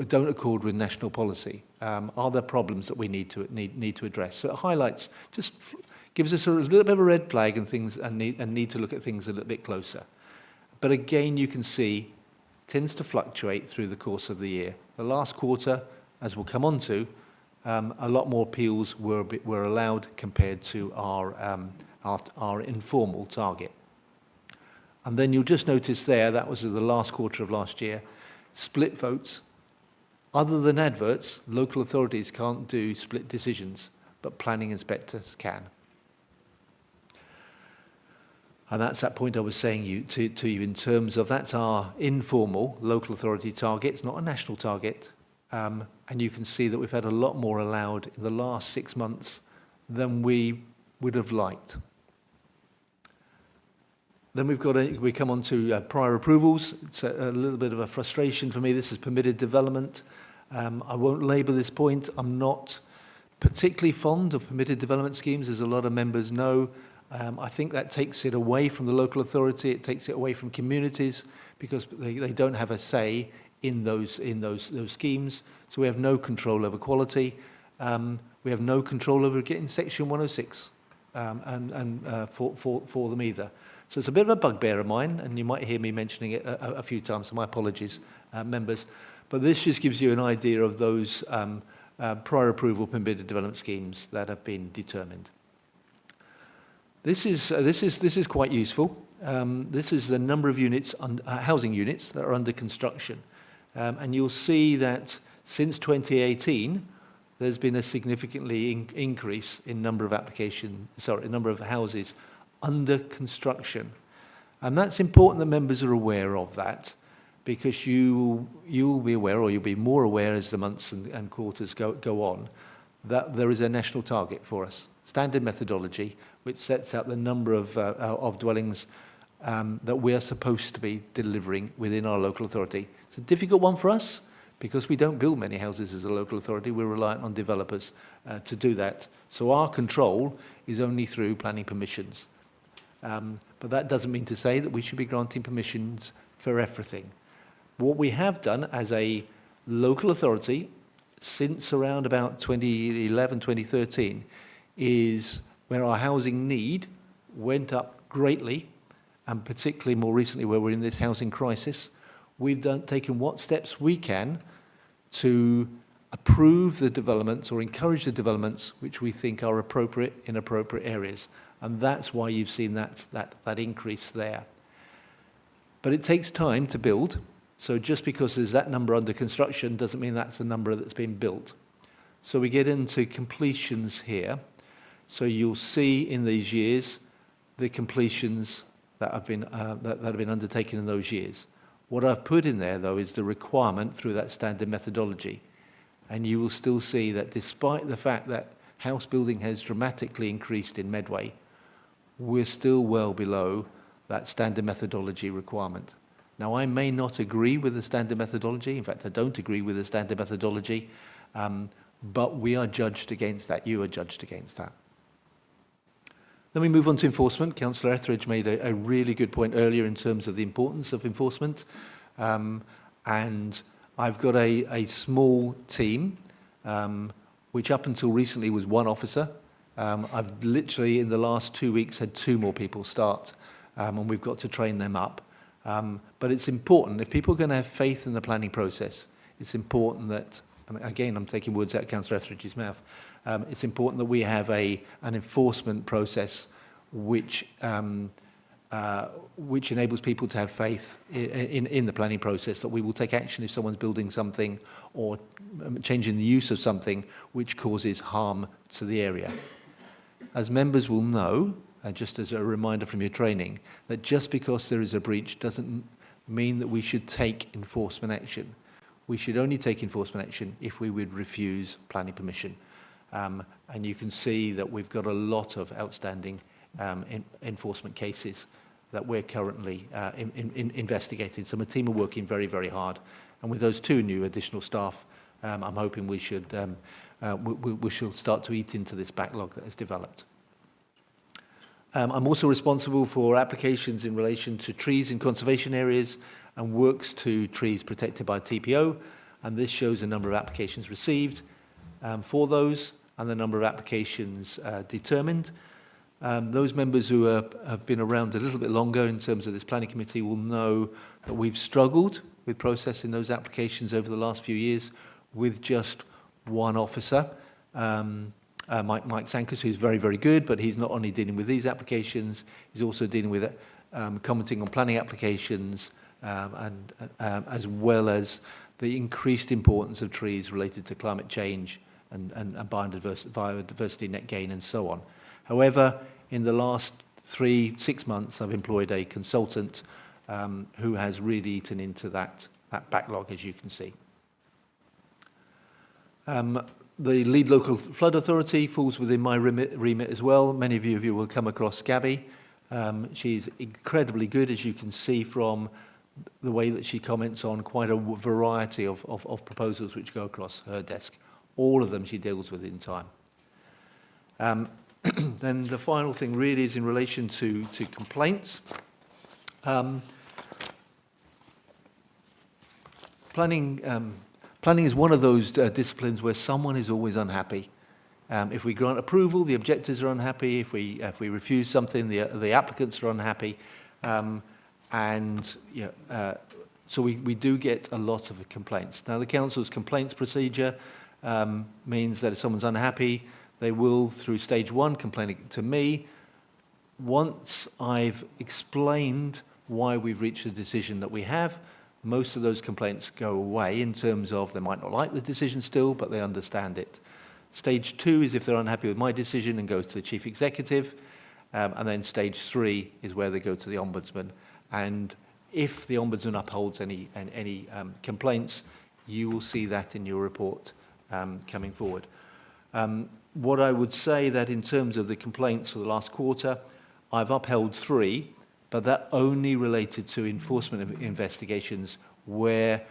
don't accord with national policy? Are there problems that we need to address? So it highlights, just gives us a little bit of a red flag and things, and need to look at things a little bit closer. But again, you can see, it tends to fluctuate through the course of the year. The last quarter, as we'll come on to, a lot more appeals were allowed compared to our informal target. And then you'll just notice there, that was the last quarter of last year, split votes. Other than adverts, local authorities can't do split decisions, but planning inspectors can. And that's that point I was saying to you in terms of that's our informal local authority target. It's not a national target. And you can see that we've had a lot more allowed in the last 6 months than we would have liked. Then we come on to prior approvals. It's a little bit of a frustration for me. This is permitted development. I won't labour this point. I'm not particularly fond of permitted development schemes, as a lot of members know. I think that takes it away from the local authority. It takes it away from communities because they don't have a say in those schemes. So we have no control over quality. We have no control over getting Section 106 for them either. So it's a bit of a bugbear of mine, and you might hear me mentioning it a few times, so my apologies, members. But this just gives you an idea of those prior approval permitted development schemes that have been determined. This is quite useful. This is the number of units, housing units that are under construction. And you'll see that since 2018, there's been a significantly increase in number of number of houses under construction. And that's important that members are aware of that, because you'll be aware, or you'll be more aware as the months and quarters go on, that there is a national target for us, standard methodology, which sets out the number of dwellings that we are supposed to be delivering within our local authority. It's a difficult one for us, because we don't build many houses as a local authority. We're reliant on developers to do that. So our control is only through planning permissions. But that doesn't mean to say that we should be granting permissions for everything. What we have done as a local authority since around about 2011, 2013, is where our housing need went up greatly, and particularly more recently where we're in this housing crisis, we've taken what steps we can to approve the developments or encourage the developments which we think are appropriate in appropriate areas. And that's why you've seen that increase there. But it takes time to build. So just because there's that number under construction doesn't mean that's the number that's been built. So we get into completions here. So you'll see in these years the completions that have been undertaken in those years. What I've put in there, though, is the requirement through that standard methodology. And you will still see that despite the fact that house building has dramatically increased in Medway, we're still well below that standard methodology requirement. Now, I may not agree with the standard methodology. In fact, I don't agree with the standard methodology. But we are judged against that. You are judged against that. Then we move on to enforcement. Councillor Etheridge made a really good point earlier in terms of the importance of enforcement. And I've got a small team, which up until recently was one officer. I've literally, in the last 2 weeks, had 2 more people start, and we've got to train them up. But it's important, if people are going to have faith in the planning process, it's important that, and again, I'm taking words out of Councillor Etheridge's mouth, it's important that we have an enforcement process which enables people to have faith in the planning process, that we will take action if someone's building something or changing the use of something which causes harm to the area. As members will know, just as a reminder from your training, that just because there is a breach doesn't mean that we should take enforcement action. We should only take enforcement action if we would refuse planning permission. And you can see that we've got a lot of outstanding enforcement cases that we're currently investigating. So my team are working very, very hard. And with those 2 new additional staff, I'm hoping we should start to eat into this backlog that has developed. I'm also responsible for applications in relation to trees in conservation areas and works to trees protected by TPO. And this shows the number of applications received for those and the number of applications determined. Those members who have been around a little bit longer in terms of this planning committee will know that we've struggled with processing those applications over the last few years with just one officer, Mike Sankus, who's very, very good, but he's not only dealing with these applications, he's also dealing with commenting on planning applications, and as well as the increased importance of trees related to climate change and biodiversity net gain and so on. However, in the last 6 months, I've employed a consultant who has really eaten into that backlog, as you can see. The lead local flood authority falls within my remit as well. Many of you will come across Gabby. She's incredibly good, as you can see from the way that she comments on quite a variety of proposals which go across her desk. All of them she deals with in time. Then the final thing really is in relation to complaints. planning is one of those disciplines where someone is always unhappy. If we grant approval, the objectors are unhappy. If we refuse something, the applicants are unhappy. So we do get a lot of complaints. Now, the council's complaints procedure means that if someone's unhappy, they will, through stage 1, complain to me. Once I've explained why we've reached the decision that we have, most of those complaints go away in terms of they might not like the decision still, but they understand it. Stage 2 is if they're unhappy with my decision and goes to the chief executive. And then stage 3 is where they go to the ombudsman. And if the ombudsman upholds any complaints, you will see that in your report coming forward. What I would say that in terms of the complaints for the last quarter, I've upheld 3, but that only related to enforcement investigations where,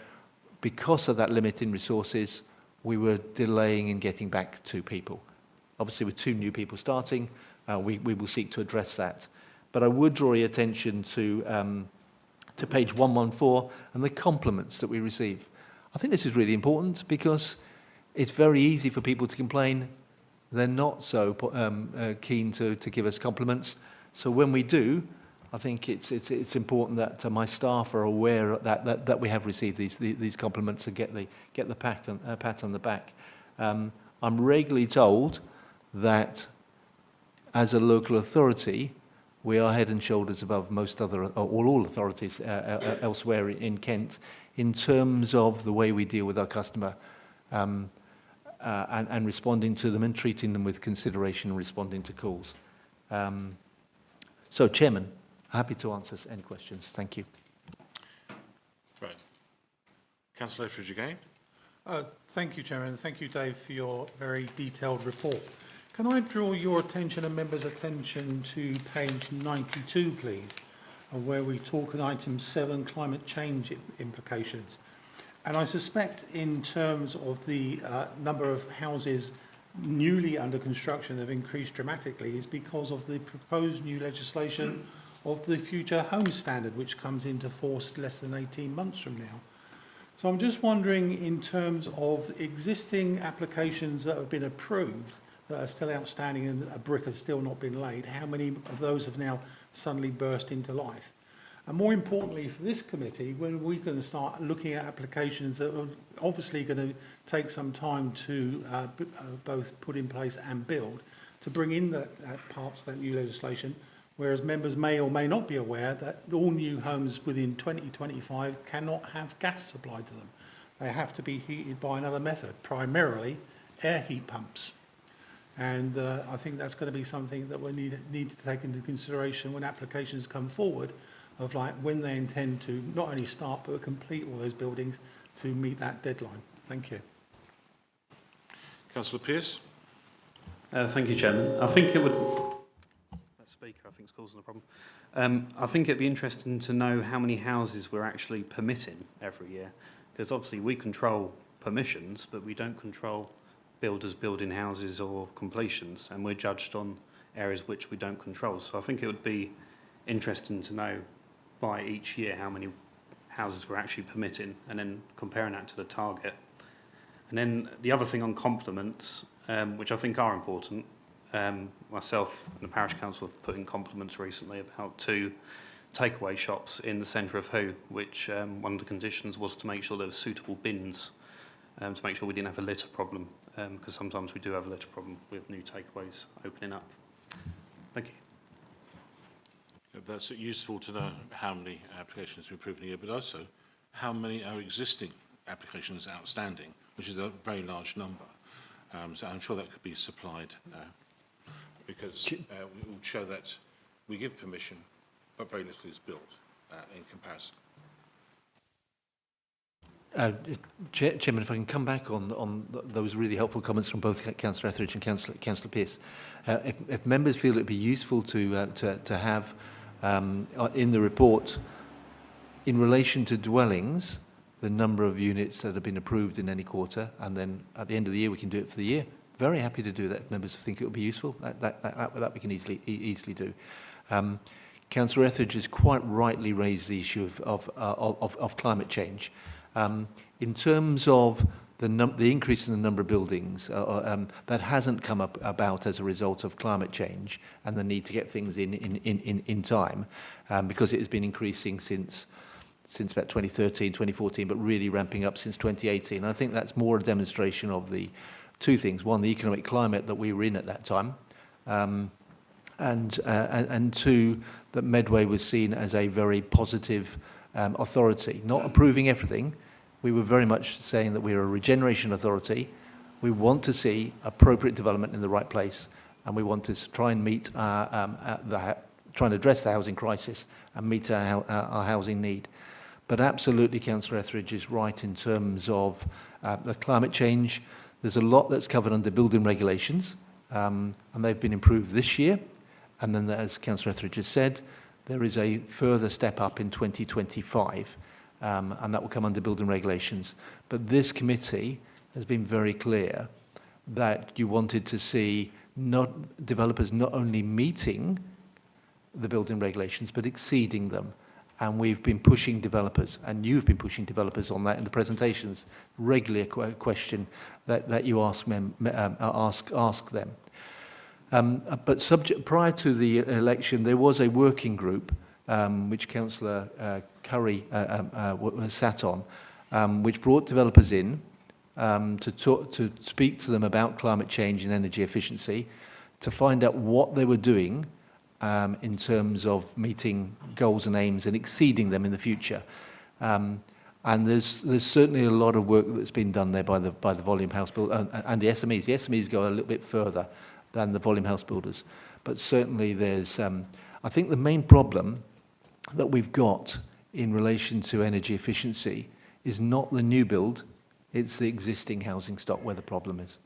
because of that limit in resources, we were delaying in getting back to people. Obviously, with 2 new people starting, we will seek to address that. But I would draw your attention to page 114 and the compliments that we receive. I think this is really important because it's very easy for people to complain. They're not so keen to give us compliments. So when we do, I think it's important that my staff are aware that we have received these compliments and get the pat on the back. I'm regularly told that as a local authority, we are head and shoulders above most other, all authorities elsewhere in Kent in terms of the way we deal with our customer and responding to them and treating them with consideration and responding to calls. So, Chairman, happy to answer any questions. Thank you. Right. Councillor Etheridge again. Thank you, Chairman. Thank you, Dave, for your very detailed report. Can I draw your attention and members' attention to page 92, please, where we talk in item 7, climate change implications. And I suspect in terms of the number of houses newly under construction that have increased dramatically is because of the proposed new legislation of the future home standard, which comes into force less than 18 months from now. So I'm just wondering, in terms of existing applications that have been approved, that are still outstanding and a brick has still not been laid, how many of those have now suddenly burst into life? And more importantly for this committee, when are we going to start looking at applications that are obviously going to take some time to both put in place and build, to bring in that parts of that new legislation, whereas members may or may not be aware that all new homes within 2025 cannot have gas supplied to them. They have to be heated by another method, primarily air heat pumps. And I think that's going to be something that we need to take into consideration when applications come forward, of like when they intend to not only start but complete all those buildings to meet that deadline. Thank you. Councillor Pearce. Thank you, Chairman. I think it would... That speaker, I think, is causing a problem. I think it'd be interesting to know how many houses we're actually permitting every year, because obviously we control permissions, but we don't control builders building houses or completions, and we're judged on areas which we don't control. So I think it would be interesting to know by each year how many houses we're actually permitting, and then comparing that to the target. And then the other thing on compliments, which I think are important, myself and the parish council have put in compliments recently about 2 takeaway shops in the centre of Who, which one of the conditions was to make sure there were suitable bins to make sure we didn't have a litter problem, because sometimes we do have a litter problem with new takeaways opening up. Thank you. That's useful to know how many applications we approve in a year, but also how many are existing applications outstanding, which is a very large number. So I'm sure that could be supplied because we will show that we give permission, but very little is built in comparison. Chairman, if I can come back on those really helpful comments from both Councillor Etheridge and Councillor Pearce. If members feel it would be useful to have in the report, in relation to dwellings, the number of units that have been approved in any quarter, and then at the end of the year we can do it for the year. Very happy to do that if members think it would be useful. That we can easily do. Councillor Etheridge has quite rightly raised the issue of climate change. In terms of the increase in the number of buildings, that hasn't come about as a result of climate change and the need to get things in time, because it has been increasing since about 2013, 2014, but really ramping up since 2018. I think that's more a demonstration of the two things. One, the economic climate that we were in at that time, and two, that Medway was seen as a very positive authority, not approving everything. We were very much saying that we are a regeneration authority. We want to see appropriate development in the right place, and we want to try and meet try and address the housing crisis and meet our housing need. But absolutely, Councillor Etheridge is right in terms of the climate change. There's a lot that's covered under building regulations, and they've been improved this year. And then, as Councillor Etheridge has said, there is a further step up in 2025, and that will come under building regulations. But this committee has been very clear that you wanted to see developers not only meeting the building regulations, but exceeding them. And we've been pushing developers, and you've been pushing developers on that in the presentations. Regularly a question that you ask them. But prior to the election, there was a working group which Councillor Curry sat on, which brought developers in to speak to them about climate change and energy efficiency, to find out what they were doing in terms of meeting goals and aims and exceeding them in the future. And there's certainly a lot of work that's been done there by the volume house builder and the SMEs. The SMEs go a little bit further than the volume house builders. But certainly there's, I think the main problem that we've got in relation to energy efficiency is not the new build, it's the existing housing stock where the problem is.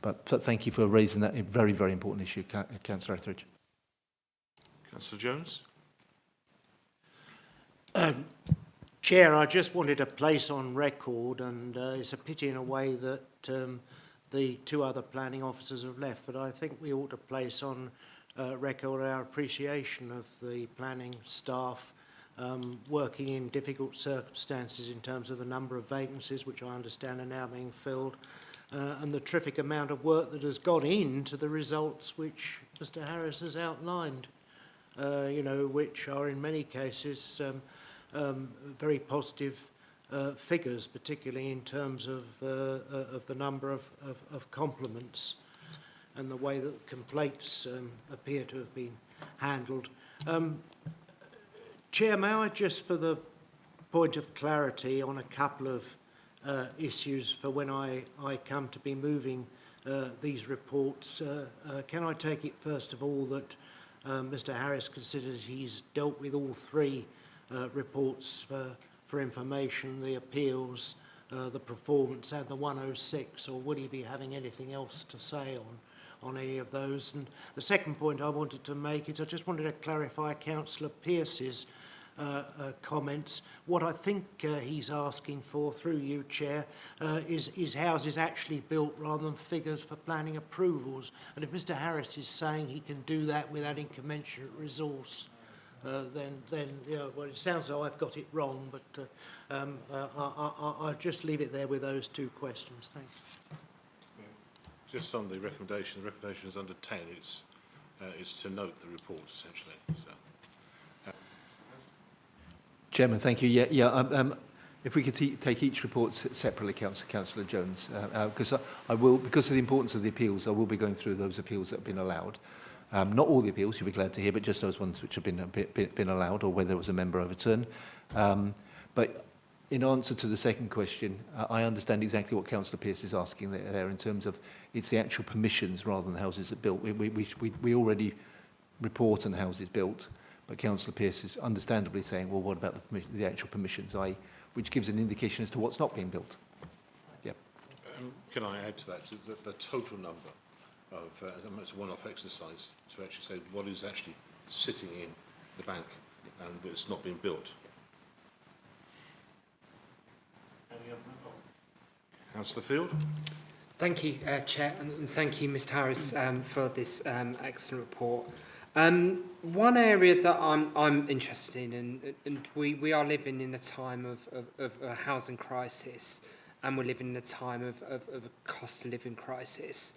But thank you for raising that very, very important issue, Councillor Etheridge. Councillor Jones? Chair, I just wanted to place on record, and it's a pity in a way that the two other planning officers have left, but I think we ought to place on record our appreciation of the planning staff working in difficult circumstances in terms of the number of vacancies, which I understand are now being filled, and the terrific amount of work that has gone into the results which Mr. Harris has outlined, which are in many cases very positive figures, particularly in terms of the number of compliments and the way that complaints appear to have been handled. Chair, may I just, for the point of clarity on a couple of issues for when I come to be moving these reports, can I take it first of all that Mr. Harris considers he's dealt with all three reports for information, the appeals, the performance and the 106, or would he be having anything else to say on any of those? And the second point I wanted to make is I just wanted to clarify Councillor Pearce's comments. What I think he's asking for, through you, Chair, is houses actually built rather than figures for planning approvals. And if Mr. Harris is saying he can do that without incommensurate resource, then well, it sounds like I've got it wrong, but I'll just leave it there with those two questions. Thanks. Just on the recommendation is under 10. It's to note the report essentially. So. Chairman, thank you. If we could take each report separately, Councillor Jones, because I will, because of the importance of the appeals, I will be going through those appeals that have been allowed. Not all the appeals, you'll be glad to hear, but just those ones which have been allowed or where there was a member overturned. But in answer to the second question, I understand exactly what Councillor Pearce is asking there in terms of it's the actual permissions rather than the houses that built. We already report on houses built, but Councillor Pearce is understandably saying, well, what about the actual permissions, which gives an indication as to what's not being built. Yeah. Can I add to that? The total number of, it's a one-off exercise to actually say what is actually sitting in the bank and it's not being built. Councillor Field. Thank you, Chair, and thank you, Mr. Harris, for this excellent report. One area that I'm interested in, and we are living in a time of a housing crisis, and we're living in a time of a cost of living crisis.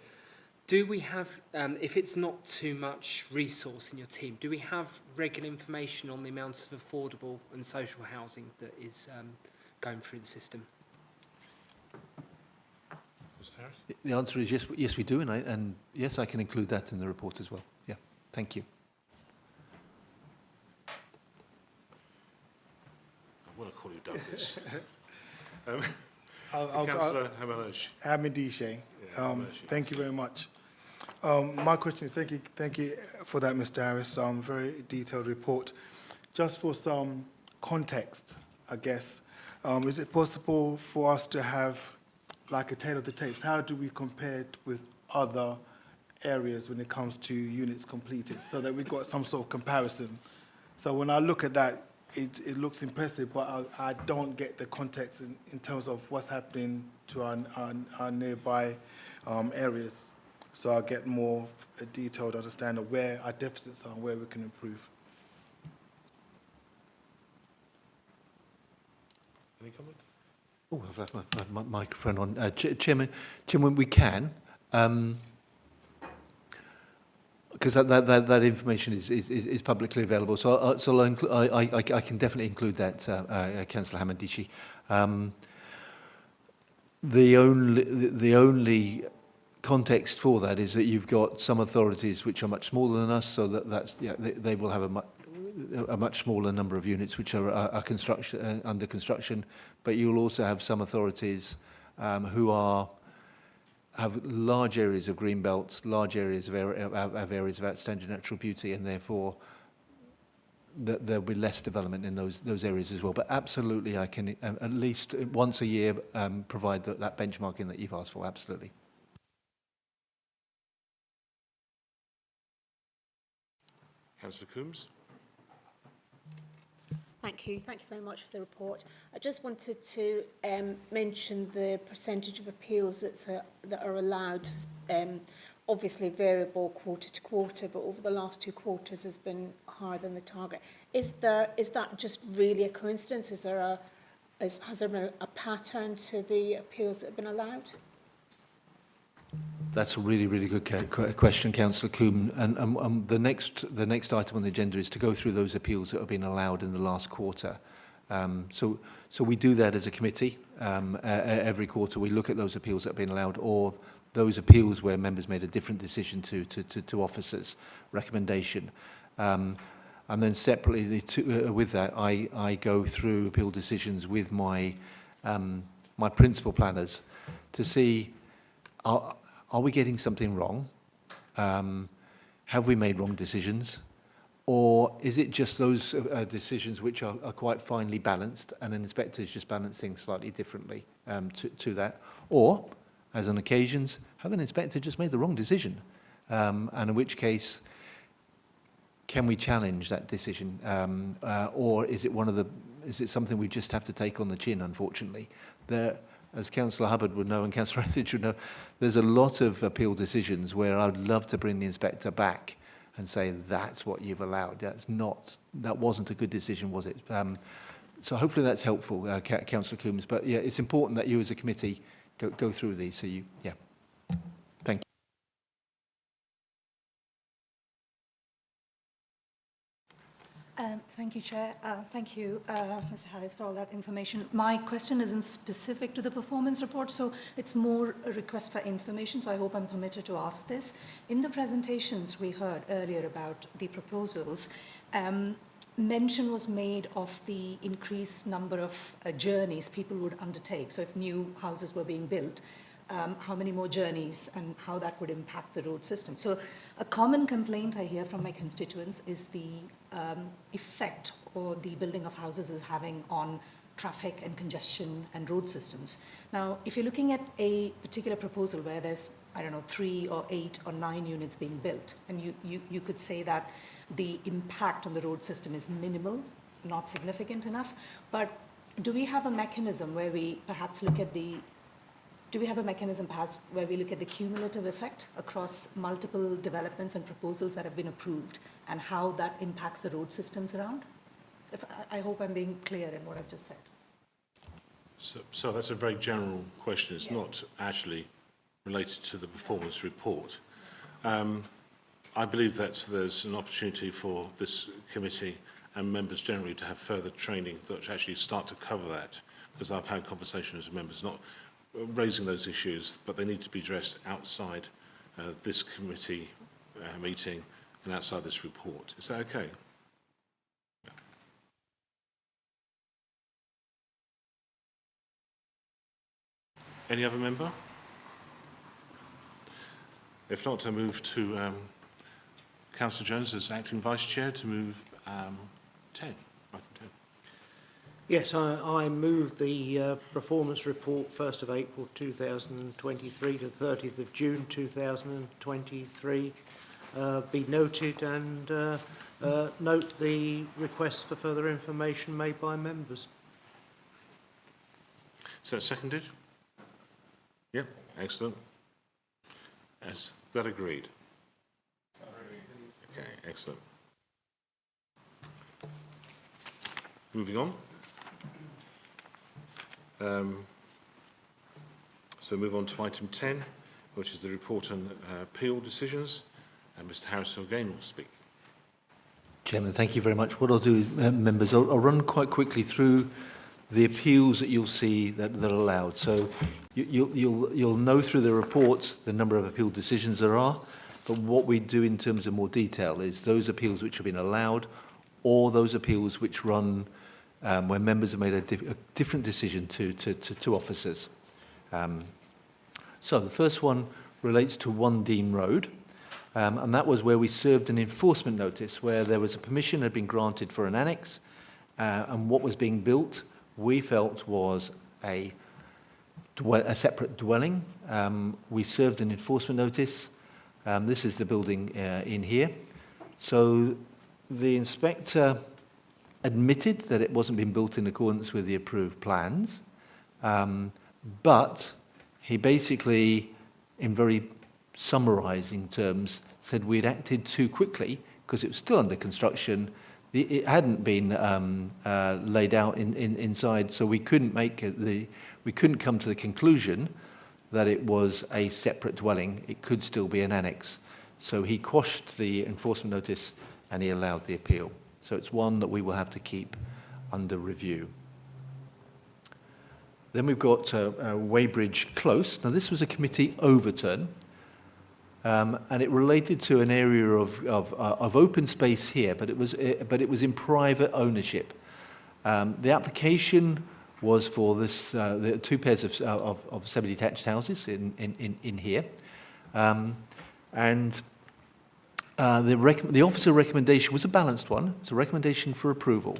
Do we have, if it's not too much resource in your team, do we have regular information on the amounts of affordable and social housing that is going through the system? The answer is yes, we do, and yes, I can include that in the report as well. Yeah, thank you. I want to call you Douglas. Councillor Hamidishe. Thank you very much. My question is, thank you for that, Mr. Harris. Very detailed report. Just for some context, I guess, is it possible for us to have like a tale of the tapes? How do we compare it with other areas when it comes to units completed, so that we've got some sort of comparison? So when I look at that, it looks impressive, but I don't get the context in terms of what's happening to our nearby areas. So I get more a detailed understanding of where our deficits are and where we can improve. Any comment? Oh, I've left my microphone on. Chairman, we can, because that information is publicly available. So, I can definitely include that, Councillor Hamadishi. The only context for that is that you've got some authorities which are much smaller than us, so they will have a much smaller number of units which are under construction. But you'll also have some authorities who have large areas of green belt, large areas of areas of outstanding natural beauty, and therefore there'll be less development in those areas as well. But absolutely, I can at least once a year provide that benchmarking that you've asked for. Absolutely. Councillor Coombs. Thank you very much for the report. I just wanted to mention the percentage of appeals that are allowed, obviously variable quarter to quarter, but over the last 2 quarters has been higher than the target. Is that just really a coincidence? Has there been a pattern to the appeals that have been allowed? That's a really good question, Councillor Coombe. And the next item on the agenda is to go through those appeals that have been allowed in the last quarter. So we do that as a committee. Every quarter we look at those appeals that have been allowed, or those appeals where members made a different decision to officers' recommendation. And then separately with that, I go through appeal decisions with my principal planners to see, are we getting something wrong? Have we made wrong decisions? Or is it just those decisions which are quite finely balanced, and an inspector has just balanced things slightly differently to that? Or, as on occasions, have an inspector just made the wrong decision? And in which case, can we challenge that decision? Or is it something we just have to take on the chin, unfortunately? As Councillor Hubbard would know and Councillor Etheridge would know, there's a lot of appeal decisions where I would love to bring the inspector back and say, that's what you've allowed. That wasn't a good decision, was it? So hopefully that's helpful, Councillor Coombs. But yeah, it's important that you as a committee go through these. So thank you. Thank you, Chair. Thank you, Mr. Harris, for all that information. My question isn't specific to the performance report, so it's more a request for information, so I hope I'm permitted to ask this. In the presentations we heard earlier about the proposals, mention was made of the increased number of journeys people would undertake. So if new houses were being built, how many more journeys and how that would impact the road system. So a common complaint I hear from my constituents is the effect or the building of houses is having on traffic and congestion and road systems. Now, if you're looking at a particular proposal where there's, 3 or 8 or 9 units being built, and you could say that the impact on the road system is minimal, not significant enough, but do we have a mechanism where we perhaps look at the cumulative effect across multiple developments and proposals that have been approved and how that impacts the road systems around? I hope I'm being clear in what I've just said. So that's a very general question. It's not actually related to the performance report. I believe that there's an opportunity for this committee and members generally to have further training that actually start to cover that, because I've had conversations with members not raising those issues, but they need to be addressed outside this committee meeting and outside this report. Is that okay? Yeah. Any other member? If not, I move to Councillor Jones as acting vice chair to move 10. Item 10. Yes, I move the performance report 1st of April 2023 to 30th of June 2023 be noted, and note the requests for further information made by members. Is that seconded? Yeah, excellent. Is that agreed? Okay, excellent. Moving on. So move on to item 10, which is the report on appeal decisions, and Mr. Harris again will speak. Chairman, thank you very much. What I'll do, members, I'll run quite quickly through the appeals that you'll see that are allowed. So you'll know through the report the number of appeal decisions there are, but what we do in terms of more detail is those appeals which have been allowed, or those appeals which run where members have made a different decision to officers. So the first one relates to 1 Iden Road, and that was where we served an enforcement notice where there was a permission had been granted for an annex, and what was being built we felt was a separate dwelling. We served an enforcement notice. This is the building in here. So the inspector admitted that it wasn't being built in accordance with the approved plans, but he basically, in very summarising terms, said we'd acted too quickly because it was still under construction. It hadn't been laid out inside, so we couldn't come to the conclusion that it was a separate dwelling. It could still be an annex. So he quashed the enforcement notice and he allowed the appeal. So it's one that we will have to keep under review. Then we've got Weybridge Close. Now this was a committee overturn, and it related to an area of open space here, but it was in private ownership. The application was for this the 2 pairs of semi-detached houses in here, and the officer recommendation was a balanced one. It's a recommendation for approval.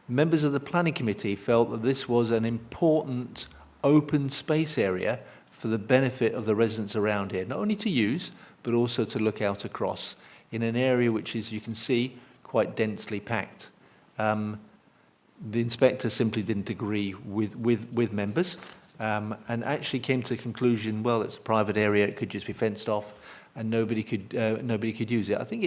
Members of the planning committee felt that this was an important open space area for the benefit of the residents around here, not only to use, but also to look out across in an area which is, you can see, quite densely packed. The inspector simply didn't agree with members, and actually came to the conclusion, well, it's a private area, it could just be fenced off, and nobody could use it. I think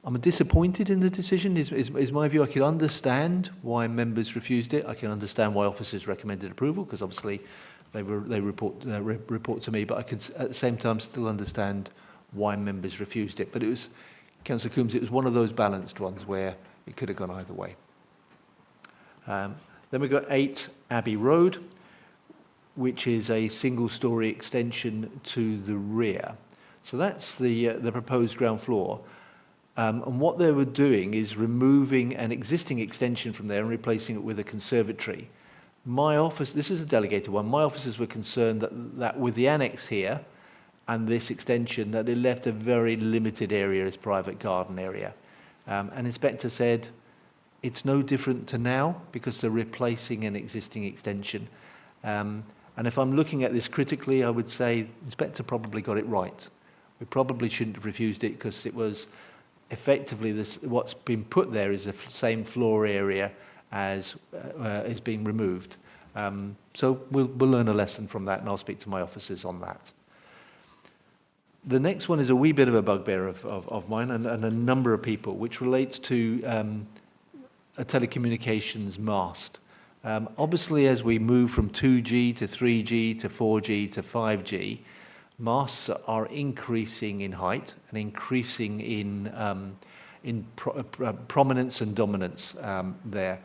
I'm disappointed in the decision, is my view. I can understand why members refused it. I can understand why officers recommended approval, because obviously they report to me, but I could at the same time still understand why members refused it. But it was, Councillor Coombs, it was one of those balanced ones where it could have gone either way. Then we've got 8 Abbey Road, which is a single-storey extension to the rear. So that's the proposed ground floor. And what they were doing is removing an existing extension from there and replacing it with a conservatory. My office, this is a delegated one, my officers were concerned that with the annex here and this extension, that it left a very limited area as private garden area. An inspector said, it's no different to now because they're replacing an existing extension. And if I'm looking at this critically, I would say the inspector probably got it right. We probably shouldn't have refused it because it was effectively what's been put there is the same floor area as is being removed. So we'll learn a lesson from that, and I'll speak to my officers on that. The next one is a wee bit of a bugbear of mine and a number of people, which relates to a telecommunications mast. Obviously, as we move from 2G to 3G to 4G to 5G, masts are increasing in height and increasing in prominence and dominance there.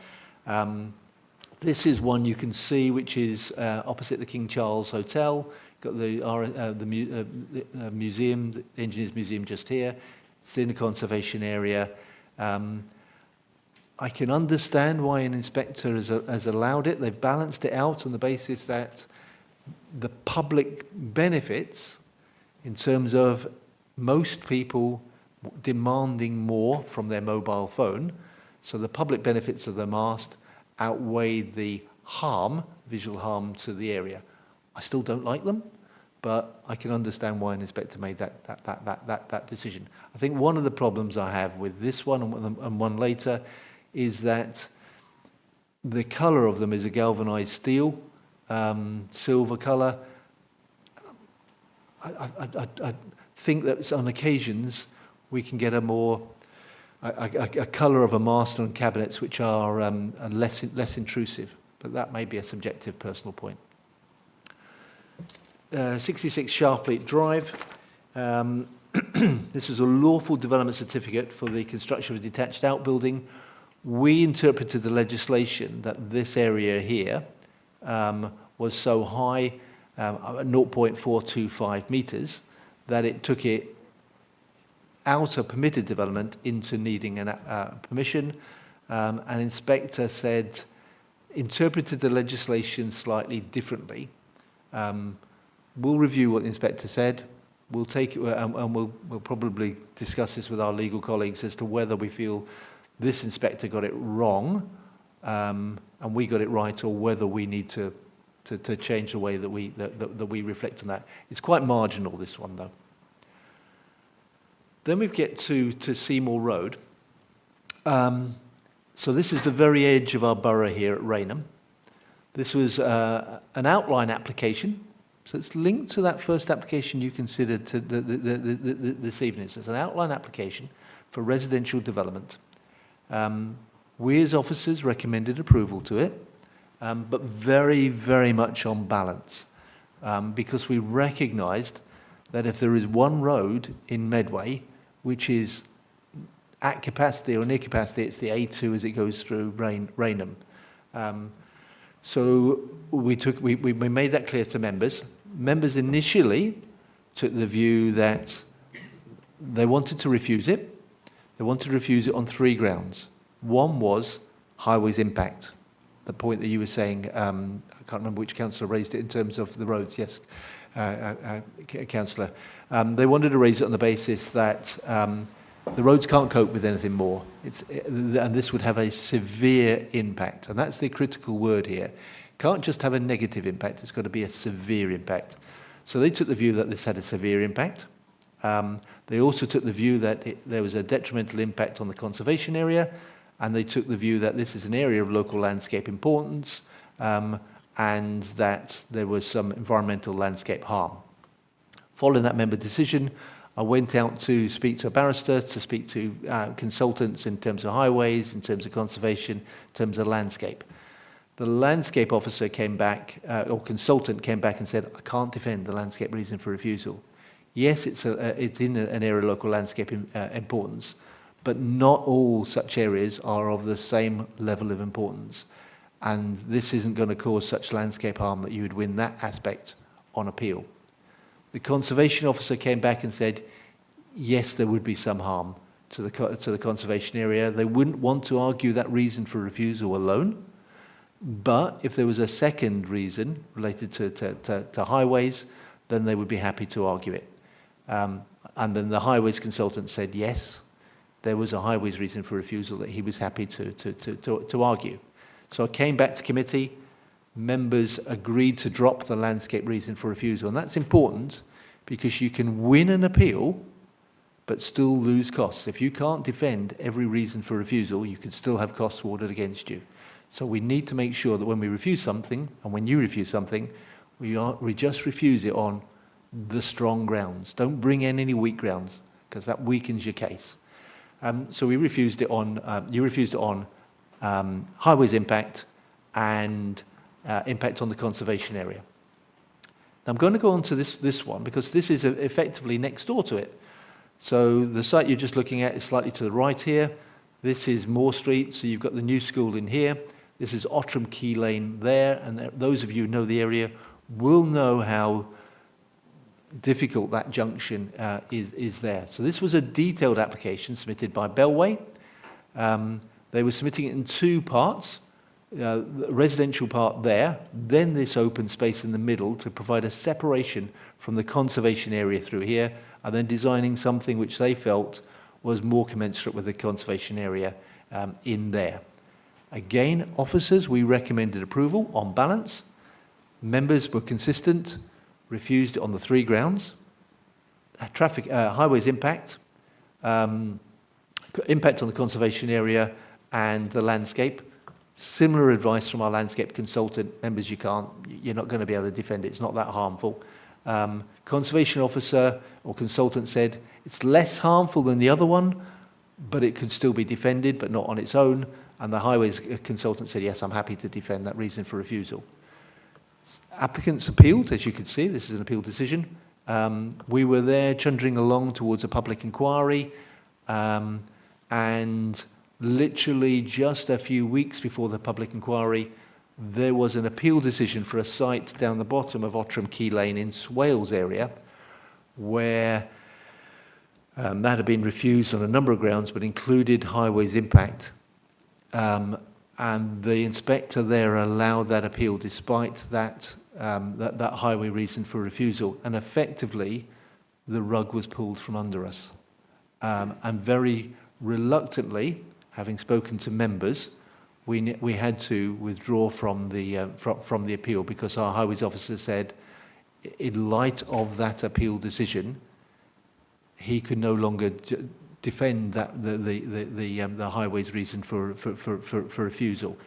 This is one you can see, which is opposite the King Charles Hotel. Got the museum, the Engineers Museum just here. It's in the conservation area. I can understand why an inspector has allowed it. They've balanced it out on the basis that the public benefits, in terms of most people demanding more from their mobile phone, so the public benefits of the mast outweigh the harm, visual harm to the area. I still don't like them, but I can understand why an inspector made that decision. I think one of the problems I have with this one and one later is that the colour of them is a galvanised steel, silver colour. I think that on occasions we can get a colour of a mast on cabinets which are less intrusive, but that may be a subjective personal point. 66 Sharfleet Drive. This is a lawful development certificate for the construction of a detached outbuilding. We interpreted the legislation that this area here was so high, 0.425 metres, that it took it out of permitted development into needing permission. An inspector interpreted the legislation slightly differently. We'll review what the inspector said. We'll take it, and we'll probably discuss this with our legal colleagues as to whether we feel this inspector got it wrong, and we got it right, or whether we need to change the way that we reflect on that. It's quite marginal, this one, though. Then we get to Seymour Road. So this is the very edge of our borough here at Rainham. This was an outline application. So it's linked to that first application you considered this evening. So it's an outline application for residential development. We as officers recommended approval to it, but very, very much on balance, because we recognised that if there is one road in Medway which is at capacity or near capacity, it's the A2 as it goes through Rainham. So we made that clear to members. Members initially took the view that they wanted to refuse it. They wanted to refuse it on 3 grounds. One was highways impact, the point that you were saying. I can't remember which councillor raised it in terms of the roads. Yes, councillor. They wanted to raise it on the basis that the roads can't cope with anything more. And this would have a severe impact. And that's the critical word here. Can't just have a negative impact. It's got to be a severe impact. So they took the view that this had a severe impact. They also took the view that there was a detrimental impact on the conservation area, and they took the view that this is an area of local landscape importance, and that there was some environmental landscape harm. Following that member decision, I went out to speak to a barrister, to speak to consultants in terms of highways, in terms of conservation, in terms of landscape. The landscape officer came back, or consultant came back and said, I can't defend the landscape reason for refusal. Yes, it's in an area of local landscape importance, but not all such areas are of the same level of importance. And this isn't going to cause such landscape harm that you would win that aspect on appeal. The conservation officer came back and said, yes, there would be some harm to the conservation area. They wouldn't want to argue that reason for refusal alone. But if there was a second reason related to highways, then they would be happy to argue it. And then the highways consultant said, yes, there was a highways reason for refusal that he was happy to argue. So I came back to committee. Members agreed to drop the landscape reason for refusal. And that's important because you can win an appeal but still lose costs. If you can't defend every reason for refusal, you can still have costs awarded against you. So we need to make sure that when we refuse something, and when you refuse something, we just refuse it on the strong grounds. Don't bring in any weak grounds, because that weakens your case. So we refused it on, you refused it on highways impact and impact on the conservation area. Now I'm going to go on to this one, because this is effectively next door to it. So the site you're just looking at is slightly to the right here. This is Moore Street, so you've got the new school in here. This is Ottram Key Lane there, and those of you who know the area will know how difficult that junction is there. So this was a detailed application submitted by Medway. They were submitting it in two parts, the residential part there, then this open space in the middle to provide a separation from the conservation area through here, and then designing something which they felt was more commensurate with the conservation area in there. Again, officers, we recommended approval on balance. Members were consistent, refused it on the three grounds. Traffic, highways impact, impact on the conservation area and the landscape. Similar advice from our landscape consultant. Members, you're not going to be able to defend it. It's not that harmful. Conservation officer or consultant said it's less harmful than the other one, but it could still be defended, but not on its own. And the highways consultant said, yes, I'm happy to defend that reason for refusal. Applicants appealed, as you can see, this is an appeal decision. We were there chundering along towards a public inquiry, and literally just a few weeks before the public inquiry, there was an appeal decision for a site down the bottom of Ottram Key Lane in Swales area, where that had been refused on a number of grounds, but included highways impact. And the inspector there allowed that appeal despite that, that highway reason for refusal. And effectively, the rug was pulled from under us. And very reluctantly, having spoken to members, we had to withdraw from the appeal, because our highways officer said, in light of that appeal decision, he could no longer defend that the highways reason for refusal.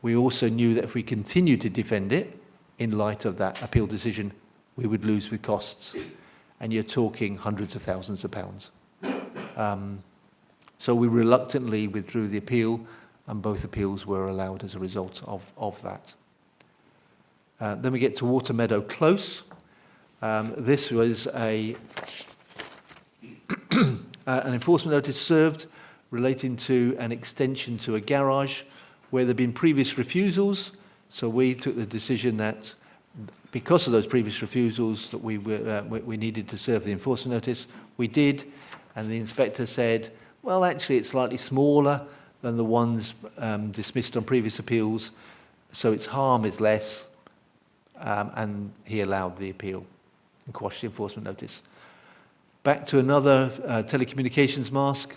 We also knew that if we continued to defend it in light of that appeal decision, we would lose with costs, and you're talking hundreds of thousands of pounds. So we reluctantly withdrew the appeal, and both appeals were allowed as a result of that. Then we get to Water Meadow Close. This was an enforcement notice served relating to an extension to a garage where there had been previous refusals. So we took the decision that because of those previous refusals that we needed to serve the enforcement notice. We did, and the inspector said, well, actually it's slightly smaller than the ones dismissed on previous appeals, so its harm is less, and he allowed the appeal and quashed the enforcement notice. Back to another telecommunications mast.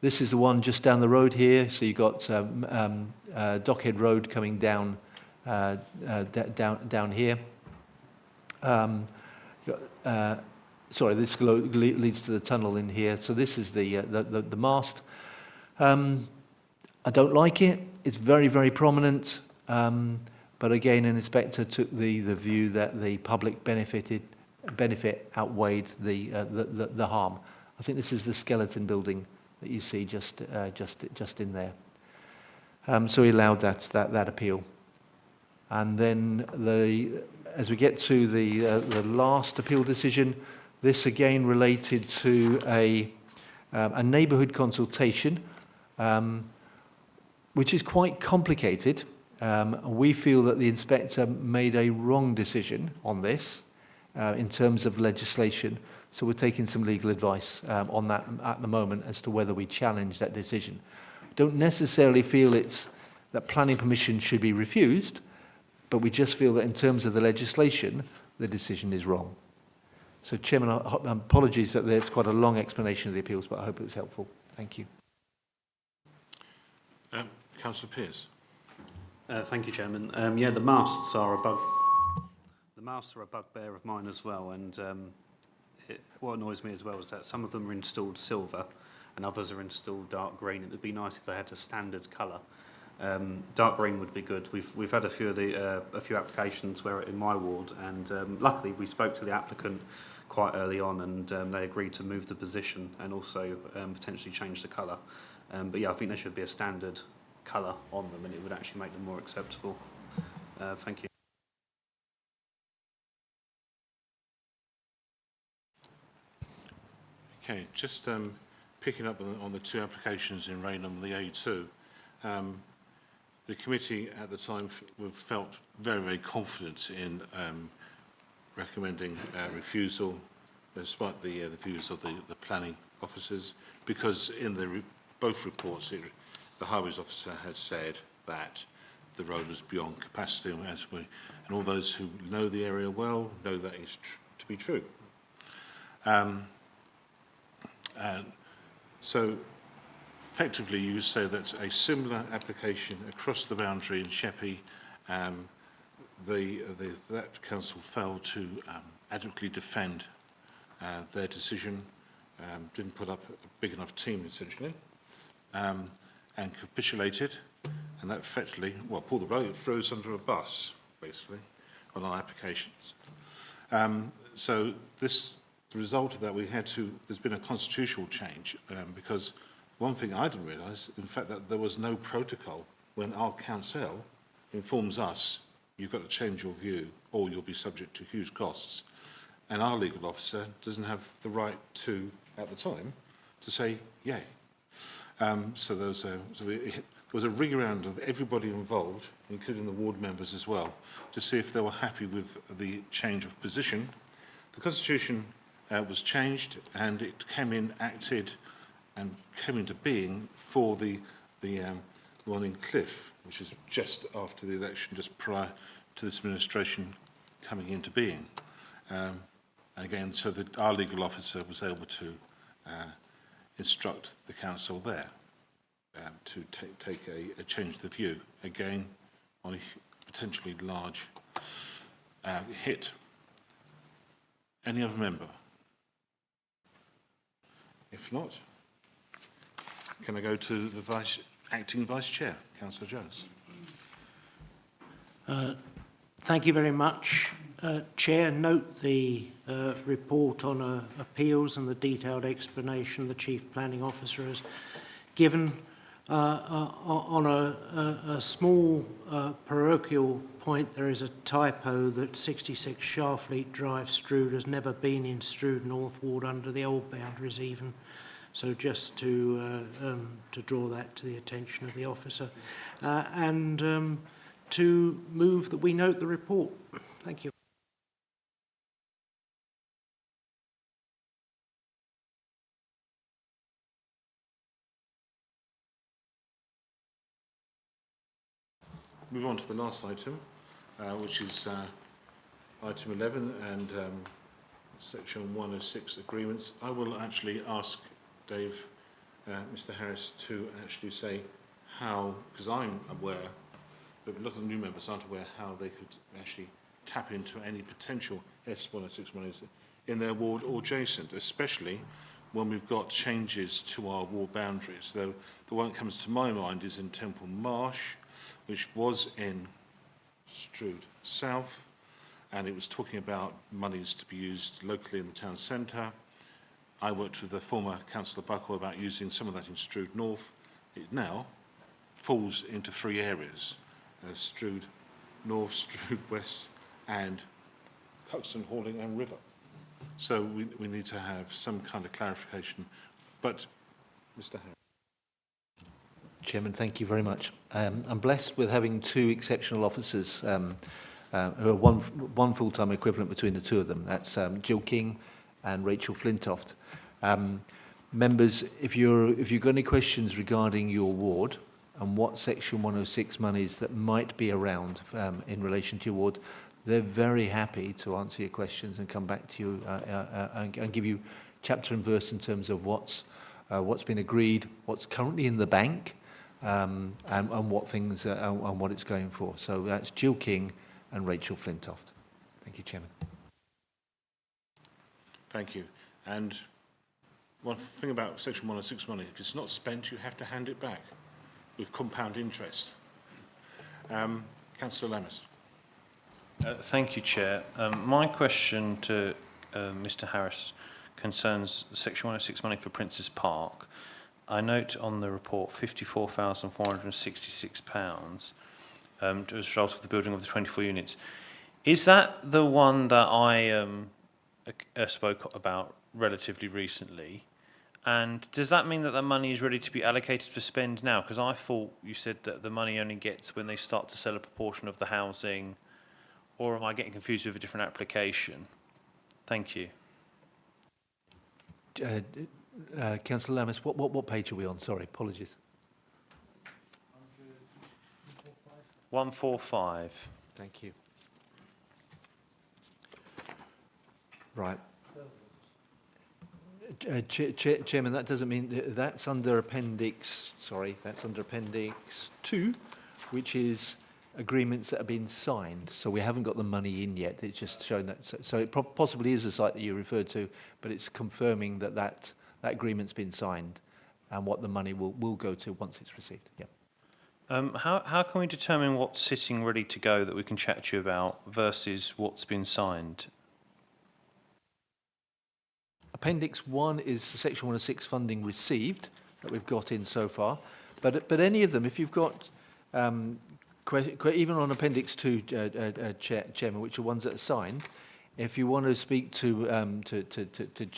This is the one just down the road here. So you've got Dockhead Road coming down down here. Sorry, this leads to the tunnel in here. So this is the mast. I don't like it. It's very, very prominent. But again, an inspector took the view that the public benefit outweighed the harm. I think this is the skeleton building that you see just in there. So he allowed that appeal. And then as we get to the last appeal decision, this again related to a neighbourhood consultation, which is quite complicated. We feel that the inspector made a wrong decision on this in terms of legislation. So we're taking some legal advice on that at the moment as to whether we challenge that decision. Don't necessarily feel that planning permission should be refused, but we just feel that in terms of the legislation, the decision is wrong. So, Chairman, apologies that there's quite a long explanation of the appeals, but I hope it was helpful. Thank you. Councillor Pearce. Thank you, Chairman. Yeah, the masts are a bugbear of mine as well, and what annoys me as well is that some of them are installed silver and others are installed dark green. It would be nice if they had a standard colour. Dark green would be good. We've had a few applications where in my ward, and luckily we spoke to the applicant quite early on, and they agreed to move the position and also potentially change the colour. But yeah, I think there should be a standard colour on them, and it would actually make them more acceptable. Thank you. Okay, just picking up on the two applications in Raynham, the A2. The committee at the time felt very, very confident in recommending refusal, despite the views of the planning officers, because in both reports, the highways officer had said that the road was beyond capacity, and all those who know the area well know that is to be true. And so, effectively, you say that a similar application across the boundary in Sheppey, that council failed to adequately defend their decision, didn't put up a big enough team, essentially, and capitulated, and that effectively, pulled the road, threw us under a bus, basically, on our applications. So the result of that, there's been a constitutional change, because one thing I didn't realise, in fact, that there was no protocol when our council informs us, you've got to change your view or you'll be subject to huge costs. And our legal officer doesn't have the right to, at the time, to say, yay. So there was a ring around of everybody involved, including the ward members as well, to see if they were happy with the change of position. The Constitution was changed, and it came into being for the one in Cliff, which is just after the election, just prior to this administration coming into being. And again, so that our legal officer was able to instruct the council there to take a change of the view, again, on a potentially large hit. Any other member? If not, can I go to the acting vice chair, Councillor Jones? Thank you very much, Chair. Note the report on appeals and the detailed explanation the Chief Planning Officer has given. On a small parochial point, there is a typo that 66 Sharfleet Drive, Strood, has never been in Strood North Ward under the old boundaries even. So just to draw that to the attention of the officer. And to move that we note the report. Thank you. Move on to the last item, which is item 11 and section 106 agreements. I will actually ask Dave, Mr. Harris, to actually say how, because I'm aware, but a lot of the new members aren't aware how they could actually tap into any potential S106 monies in their ward or adjacent, especially when we've got changes to our ward boundaries. Though the one that comes to my mind is in Temple Marsh, which was in Strood South, and it was talking about monies to be used locally in the town centre. I worked with the former Councillor Buckle about using some of that in Strood North. It now falls into three areas, Strood North, Strood West, and Cuxton, Horling and River. So we need to have some kind of clarification. But, Mr. Harris. Chairman, thank you very much. I'm blessed with having two exceptional officers who are one full-time equivalent between the two of them. That's Jill King and Rachel Flintoft. Members, if you've got any questions regarding your ward and what Section 106 monies that might be around in relation to your ward, they're very happy to answer your questions and come back to you and give you chapter and verse in terms of what's been agreed, what's currently in the bank, and what things and what it's going for. So that's Jill King and Rachel Flintoft. Thank you, Chairman. Thank you. And one thing about Section 106 money, if it's not spent, you have to hand it back with compound interest. Councillor Lammas. Thank you, Chair. My question to Mr Harris concerns Section 106 money for Prince's Park. I note on the report £54,466 as a result of the building of the 24 units. Is that the one that I spoke about relatively recently? And does that mean that the money is ready to be allocated for spend now? Because I thought you said that the money only gets when they start to sell a proportion of the housing, or am I getting confused with a different application? Thank you. Councillor Lammas, what page are we on? Sorry, apologies. 145. Thank you. Right. Chairman, that doesn't mean that's under Appendix 2, which is agreements that have been signed. So we haven't got the money in yet. It's just showing that. So it possibly is a site that you referred to, but it's confirming that agreement's been signed and what the money will go to once it's received. Yeah. How can we determine what's sitting ready to go that we can chat to you about versus what's been signed? Appendix 1 is the Section 106 funding received that we've got in so far. But any of them, if you've got, even on Appendix 2, Chairman, which are ones that are signed, if you want to speak to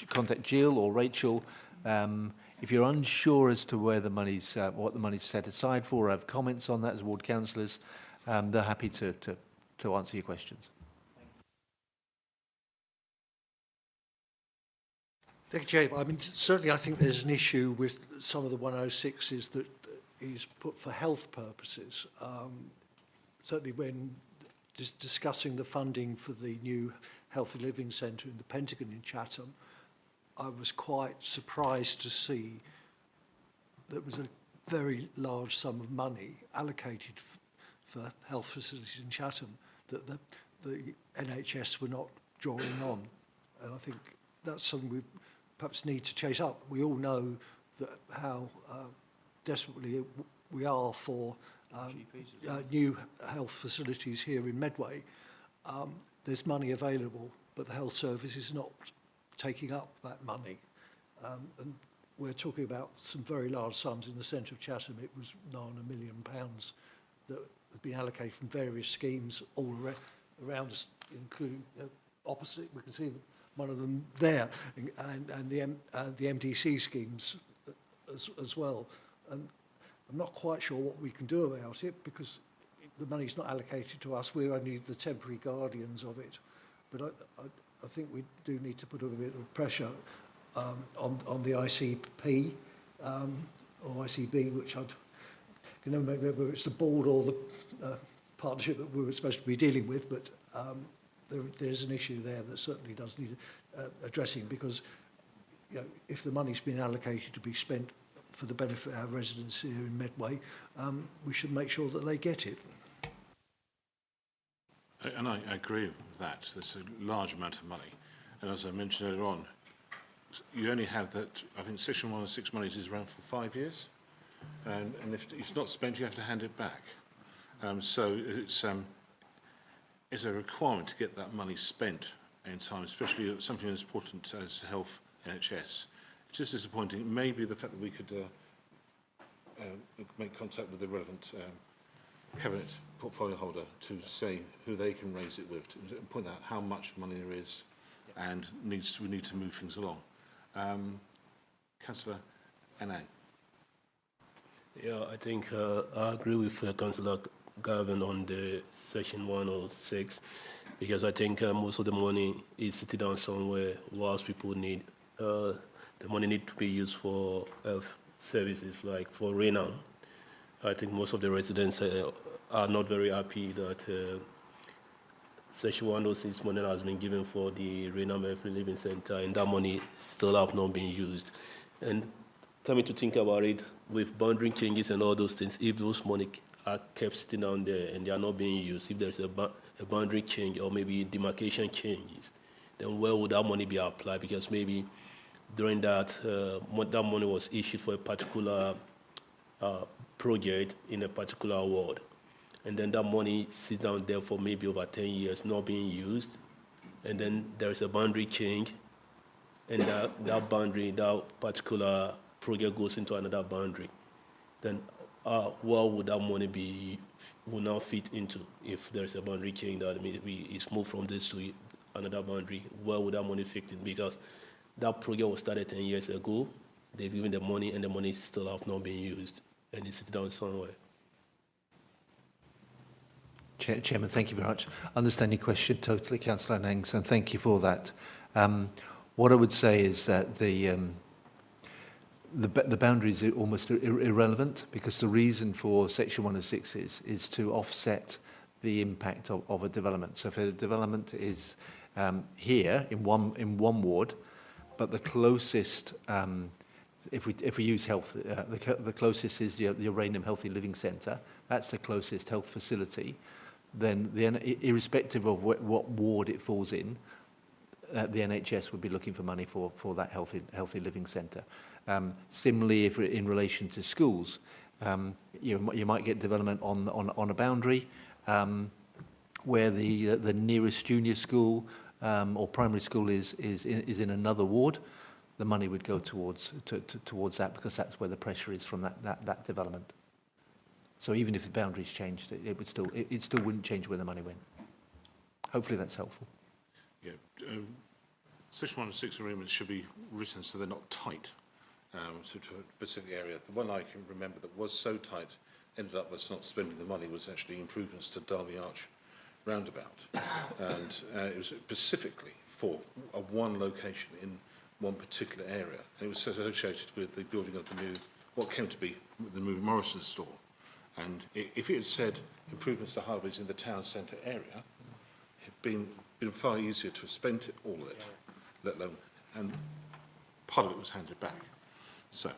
contact Jill or Rachel, if you're unsure as to where the money's, what the money's set aside for, or have comments on that as ward councillors, they're happy to answer your questions. Thank you, Chair. I mean, certainly I think there's an issue with some of the 106s that is put for health purposes. Certainly when discussing the funding for the new Healthy Living Centre in the Pentagon in Chatham, I was quite surprised to see there was a very large sum of money allocated for health facilities in Chatham that the NHS were not drawing on. And I think that's something we perhaps need to chase up. We all know that how desperately we are for new health facilities here in Medway. There's money available, but the health service is not taking up that money. And we're talking about some very large sums. In the centre of Chatham, it was £9 million that have been allocated from various schemes all around us, including opposite. We can see one of them there, and the MDC schemes as well. And I'm not quite sure what we can do about it because the money's not allocated to us. We're only the temporary guardians of it. But I think we do need to put a bit of pressure on the ICP or ICB, which I can never remember whether it's the board or the partnership that we were supposed to be dealing with, but there's an issue there that certainly does need addressing, because if the money's been allocated to be spent for the benefit of our residents here in Medway, we should make sure that they get it. And I agree with that. There's a large amount of money. And as I mentioned earlier on, you only have that, I think Section 106 money is around for 5 years. And if it's not spent, you have to hand it back. So it's a requirement to get that money spent in time, especially something as important as health NHS. It's just disappointing. Maybe the fact that we could make contact with the relevant cabinet portfolio holder to say who they can raise it with, to point out how much money there is, and we need to move things along. Councillor N.A. Yeah, I think I agree with Councillor Gavin on the Section 106, because I think most of the money is sitting down somewhere whilst people need, the money need to be used for health services, like for Renam. I think most of the residents are not very happy that Section 106 money has been given for the Renam Healthy Living Centre, and that money still have not been used. And coming to think about it, with boundary changes and all those things, if those money are kept sitting down there and they are not being used, if there's a boundary change or maybe demarcation changes, then where would that money be applied? Because maybe during that, that money was issued for a particular project in a particular ward. and then that money sits down there for maybe over 10 years not being used, and then there's a boundary change, and that boundary, that particular project goes into another boundary, then what would that money will now fit into if there's a boundary change that maybe it's moved from this to another boundary? Where would that money fit in? Because that project was started 10 years ago, they've given the money, and the money still have not been used, and it's down somewhere. Chairman, thank you very much. Understand your question totally, Councillor Nangs, and thank you for that. What I would say is that the boundaries are almost irrelevant, because the reason for Section 106 is to offset the impact of a development. So if a development is here in one ward, but the closest, if we use health, the closest is the Rainham Healthy Living Centre. That's the closest health facility. Then irrespective of what ward it falls in, the NHS would be looking for money for that healthy living centre. Similarly, if in relation to schools, you might get development on a boundary where the nearest junior school or primary school is in another ward. The money would go towards that, because that's where the pressure is from that development. So even if the boundaries changed, it still wouldn't change where the money went. Hopefully that's helpful. Yeah, Section 106 agreements should be written so they're not tight, so to a specific area. The one I can remember that was so tight, ended up us not spending the money, was actually improvements to Derby Arch roundabout, and it was specifically for one location in one particular area, and it was associated with the building of the new, what came to be the new Morrison store. And if it had said improvements to highways in the town centre area, it'd been far easier to have spent all of it, let alone, and part of it was handed back. So,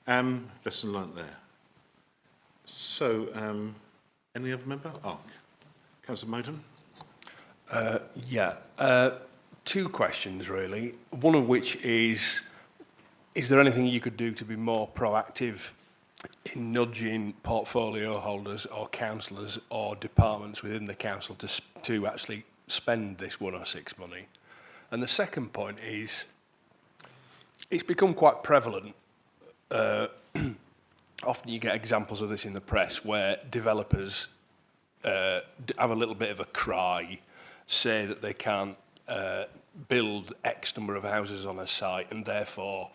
lesson learnt there. So, any other member? Councillor Moden? Two questions really. One of which is there anything you could do to be more proactive in nudging portfolio holders or councillors or departments within the council to actually spend this 106 money? And the second point is, it's become quite prevalent. Often you get examples of this in the press where developers have a little bit of a cry, say that they can't build X number of houses on a site, and therefore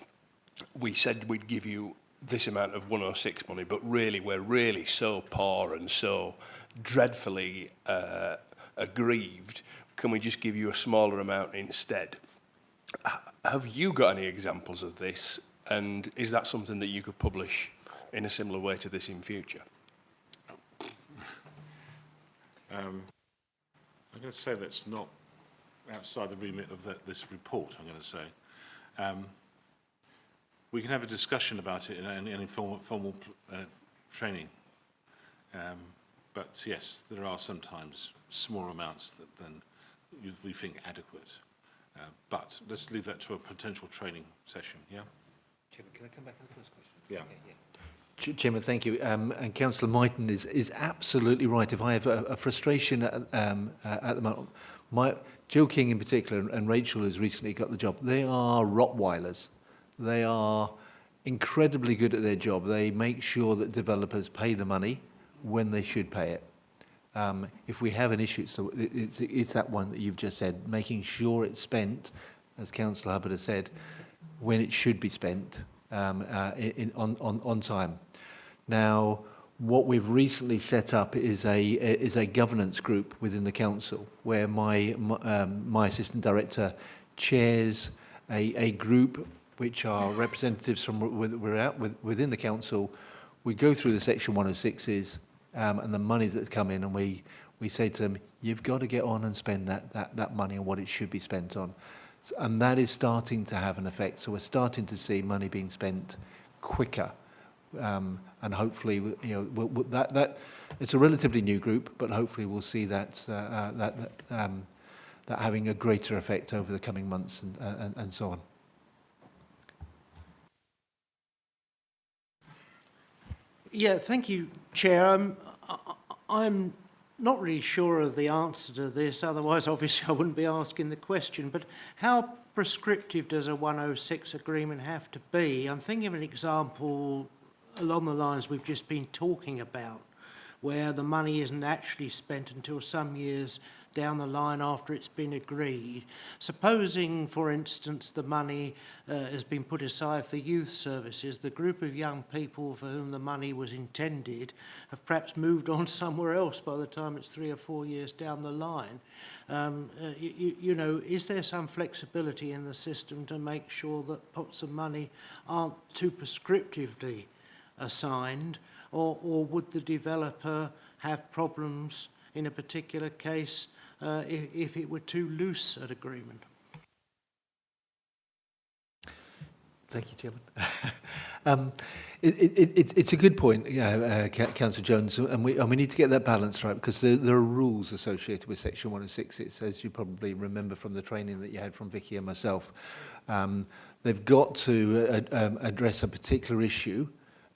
we said we'd give you this amount of 106 money, but really we're really so poor and so dreadfully aggrieved, can we just give you a smaller amount instead? Have you got any examples of this, and is that something that you could publish in a similar way to this in future? I'm going to say that's not outside the remit of this report, I'm going to say. We can have a discussion about it in any formal training. But yes, there are sometimes smaller amounts than we think adequate. But let's leave that to a potential training session, yeah? Chairman, can I come back to the first question? Yeah. Okay, Chairman, thank you. And Councillor Myton is absolutely right. If I have a frustration at the moment, Jill King in particular, and Rachel who's recently got the job, they are Rottweilers. They are incredibly good at their job. They make sure that developers pay the money when they should pay it. If we have an issue, so it's that one that you've just said, making sure it's spent, as Councillor Hubbard has said, when it should be spent on time. Now, what we've recently set up is a governance group within the council, where my assistant director chairs a group which are representatives from within the council. We go through the Section 106s and the monies that come in, and we say to them, you've got to get on and spend that money on what it should be spent on. And that is starting to have an effect. So we're starting to see money being spent quicker. And hopefully, you know, that it's a relatively new group, but hopefully we'll see that having a greater effect over the coming months and so on. Yeah, thank you, Chair. I'm not really sure of the answer to this, otherwise obviously I wouldn't be asking the question, but how prescriptive does a 106 agreement have to be? I'm thinking of an example along the lines we've just been talking about, where the money isn't actually spent until some years down the line after it's been agreed. Supposing, for instance, the money has been put aside for youth services, the group of young people for whom the money was intended have perhaps moved on somewhere else by the time it's 3 or 4 years down the line. You know, is there some flexibility in the system to make sure that pots of money aren't too prescriptively assigned, or would the developer have problems in a particular case if it were too loose an agreement? Thank you, Chairman. It's a good point, Councillor Jones, and we need to get that balance right, because there are rules associated with Section 106. It's, as you probably remember from the training that you had from Vicky and myself, they've got to address a particular issue.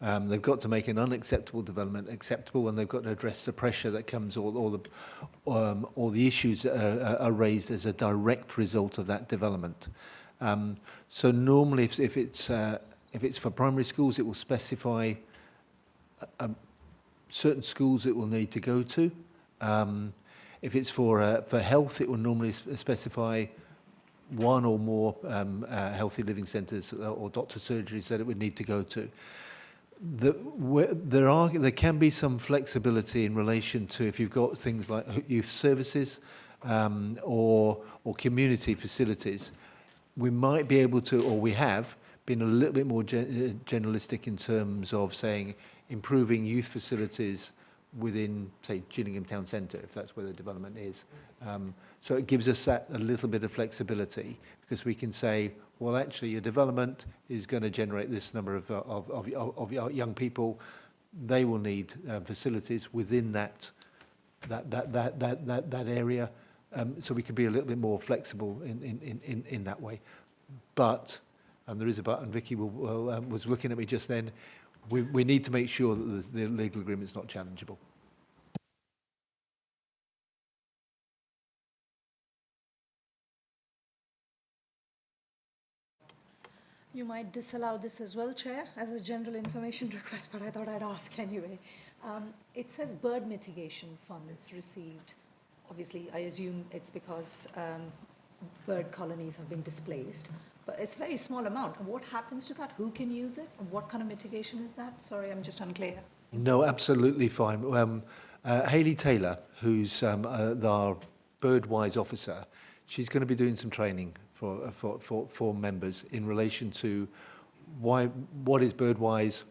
They've got to make an unacceptable development acceptable, and they've got to address the pressure that comes, or the issues that are raised as a direct result of that development. So normally, if it's for primary schools, it will specify certain schools it will need to go to. If it's for health, it will normally specify one or more healthy living centres or doctor surgeries that it would need to go to. There can be some flexibility in relation to if you've got things like youth services or community facilities. We might be able to, or we have been a little bit more generalistic in terms of saying improving youth facilities within, say, Gillingham Town Centre, if that's where the development is. So it gives us that a little bit of flexibility, because we can say, well, actually, your development is going to generate this number of young people. They will need facilities within that area. So we can be a little bit more flexible in that way. But, and there is a but, and Vicky was looking at me just then, we need to make sure that the legal agreement is not challengeable. You might disallow this as well, Chair, as a general information request, but I thought I'd ask anyway. It says bird mitigation funds received. Obviously, I assume it's because bird colonies have been displaced, but it's a very small amount. And what happens to that? Who can use it? And what kind of mitigation is that? Sorry, I'm just unclear. No, absolutely fine. Hayley Taylor, who's our Birdwise officer, she's going to be doing some training for members in relation to what is Birdwise,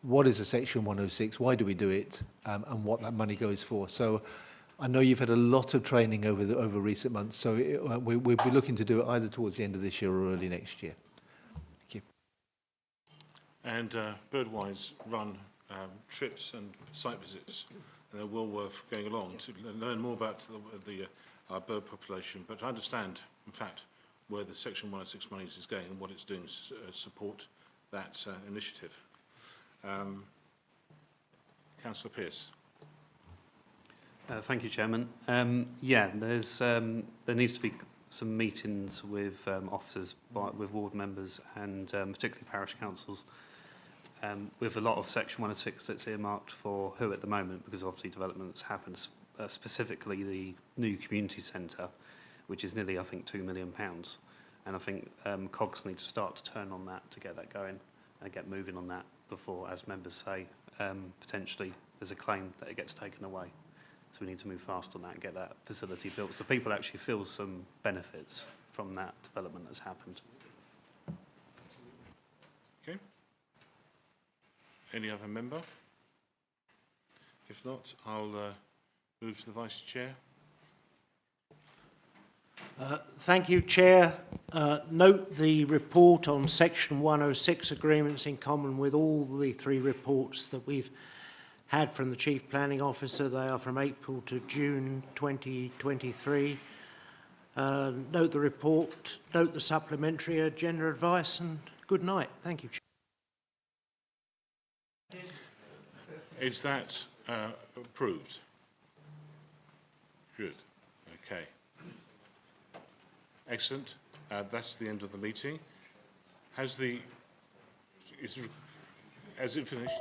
what is a Section 106, why do we do it, and what that money goes for. So I know you've had a lot of training over recent months, so we'll be looking to do it either towards the end of this year or early next year. Thank you. And Birdwise run trips and site visits, and they're well worth going along to learn more about our bird population, but to understand, in fact, where the Section 106 money is going and what it's doing to support that initiative. Councillor Pearce. Thank you, Chairman. Yeah, there needs to be some meetings with officers, with ward members, and particularly parish councils, with a lot of Section 106 that's earmarked for who at the moment, because obviously developments happen, specifically the new community centre, which is nearly, I think, £2 million. And I think COGS need to start to turn on that to get that going and get moving on that before, as members say, potentially there's a claim that it gets taken away. So we need to move fast on that and get that facility built so people actually feel some benefits from that development that's happened. Okay. Any other member? If not, I'll move to the Vice Chair. Thank you, Chair. Note the report on Section 106 agreements in common with all the 3 reports that we've had from the Chief Planning Officer. They are from April to June 2023. Note the report, note the supplementary agenda advice, and good night. Thank you, Chair. Is that approved? Good. Okay. Excellent. That's the end of the meeting. Has it finished?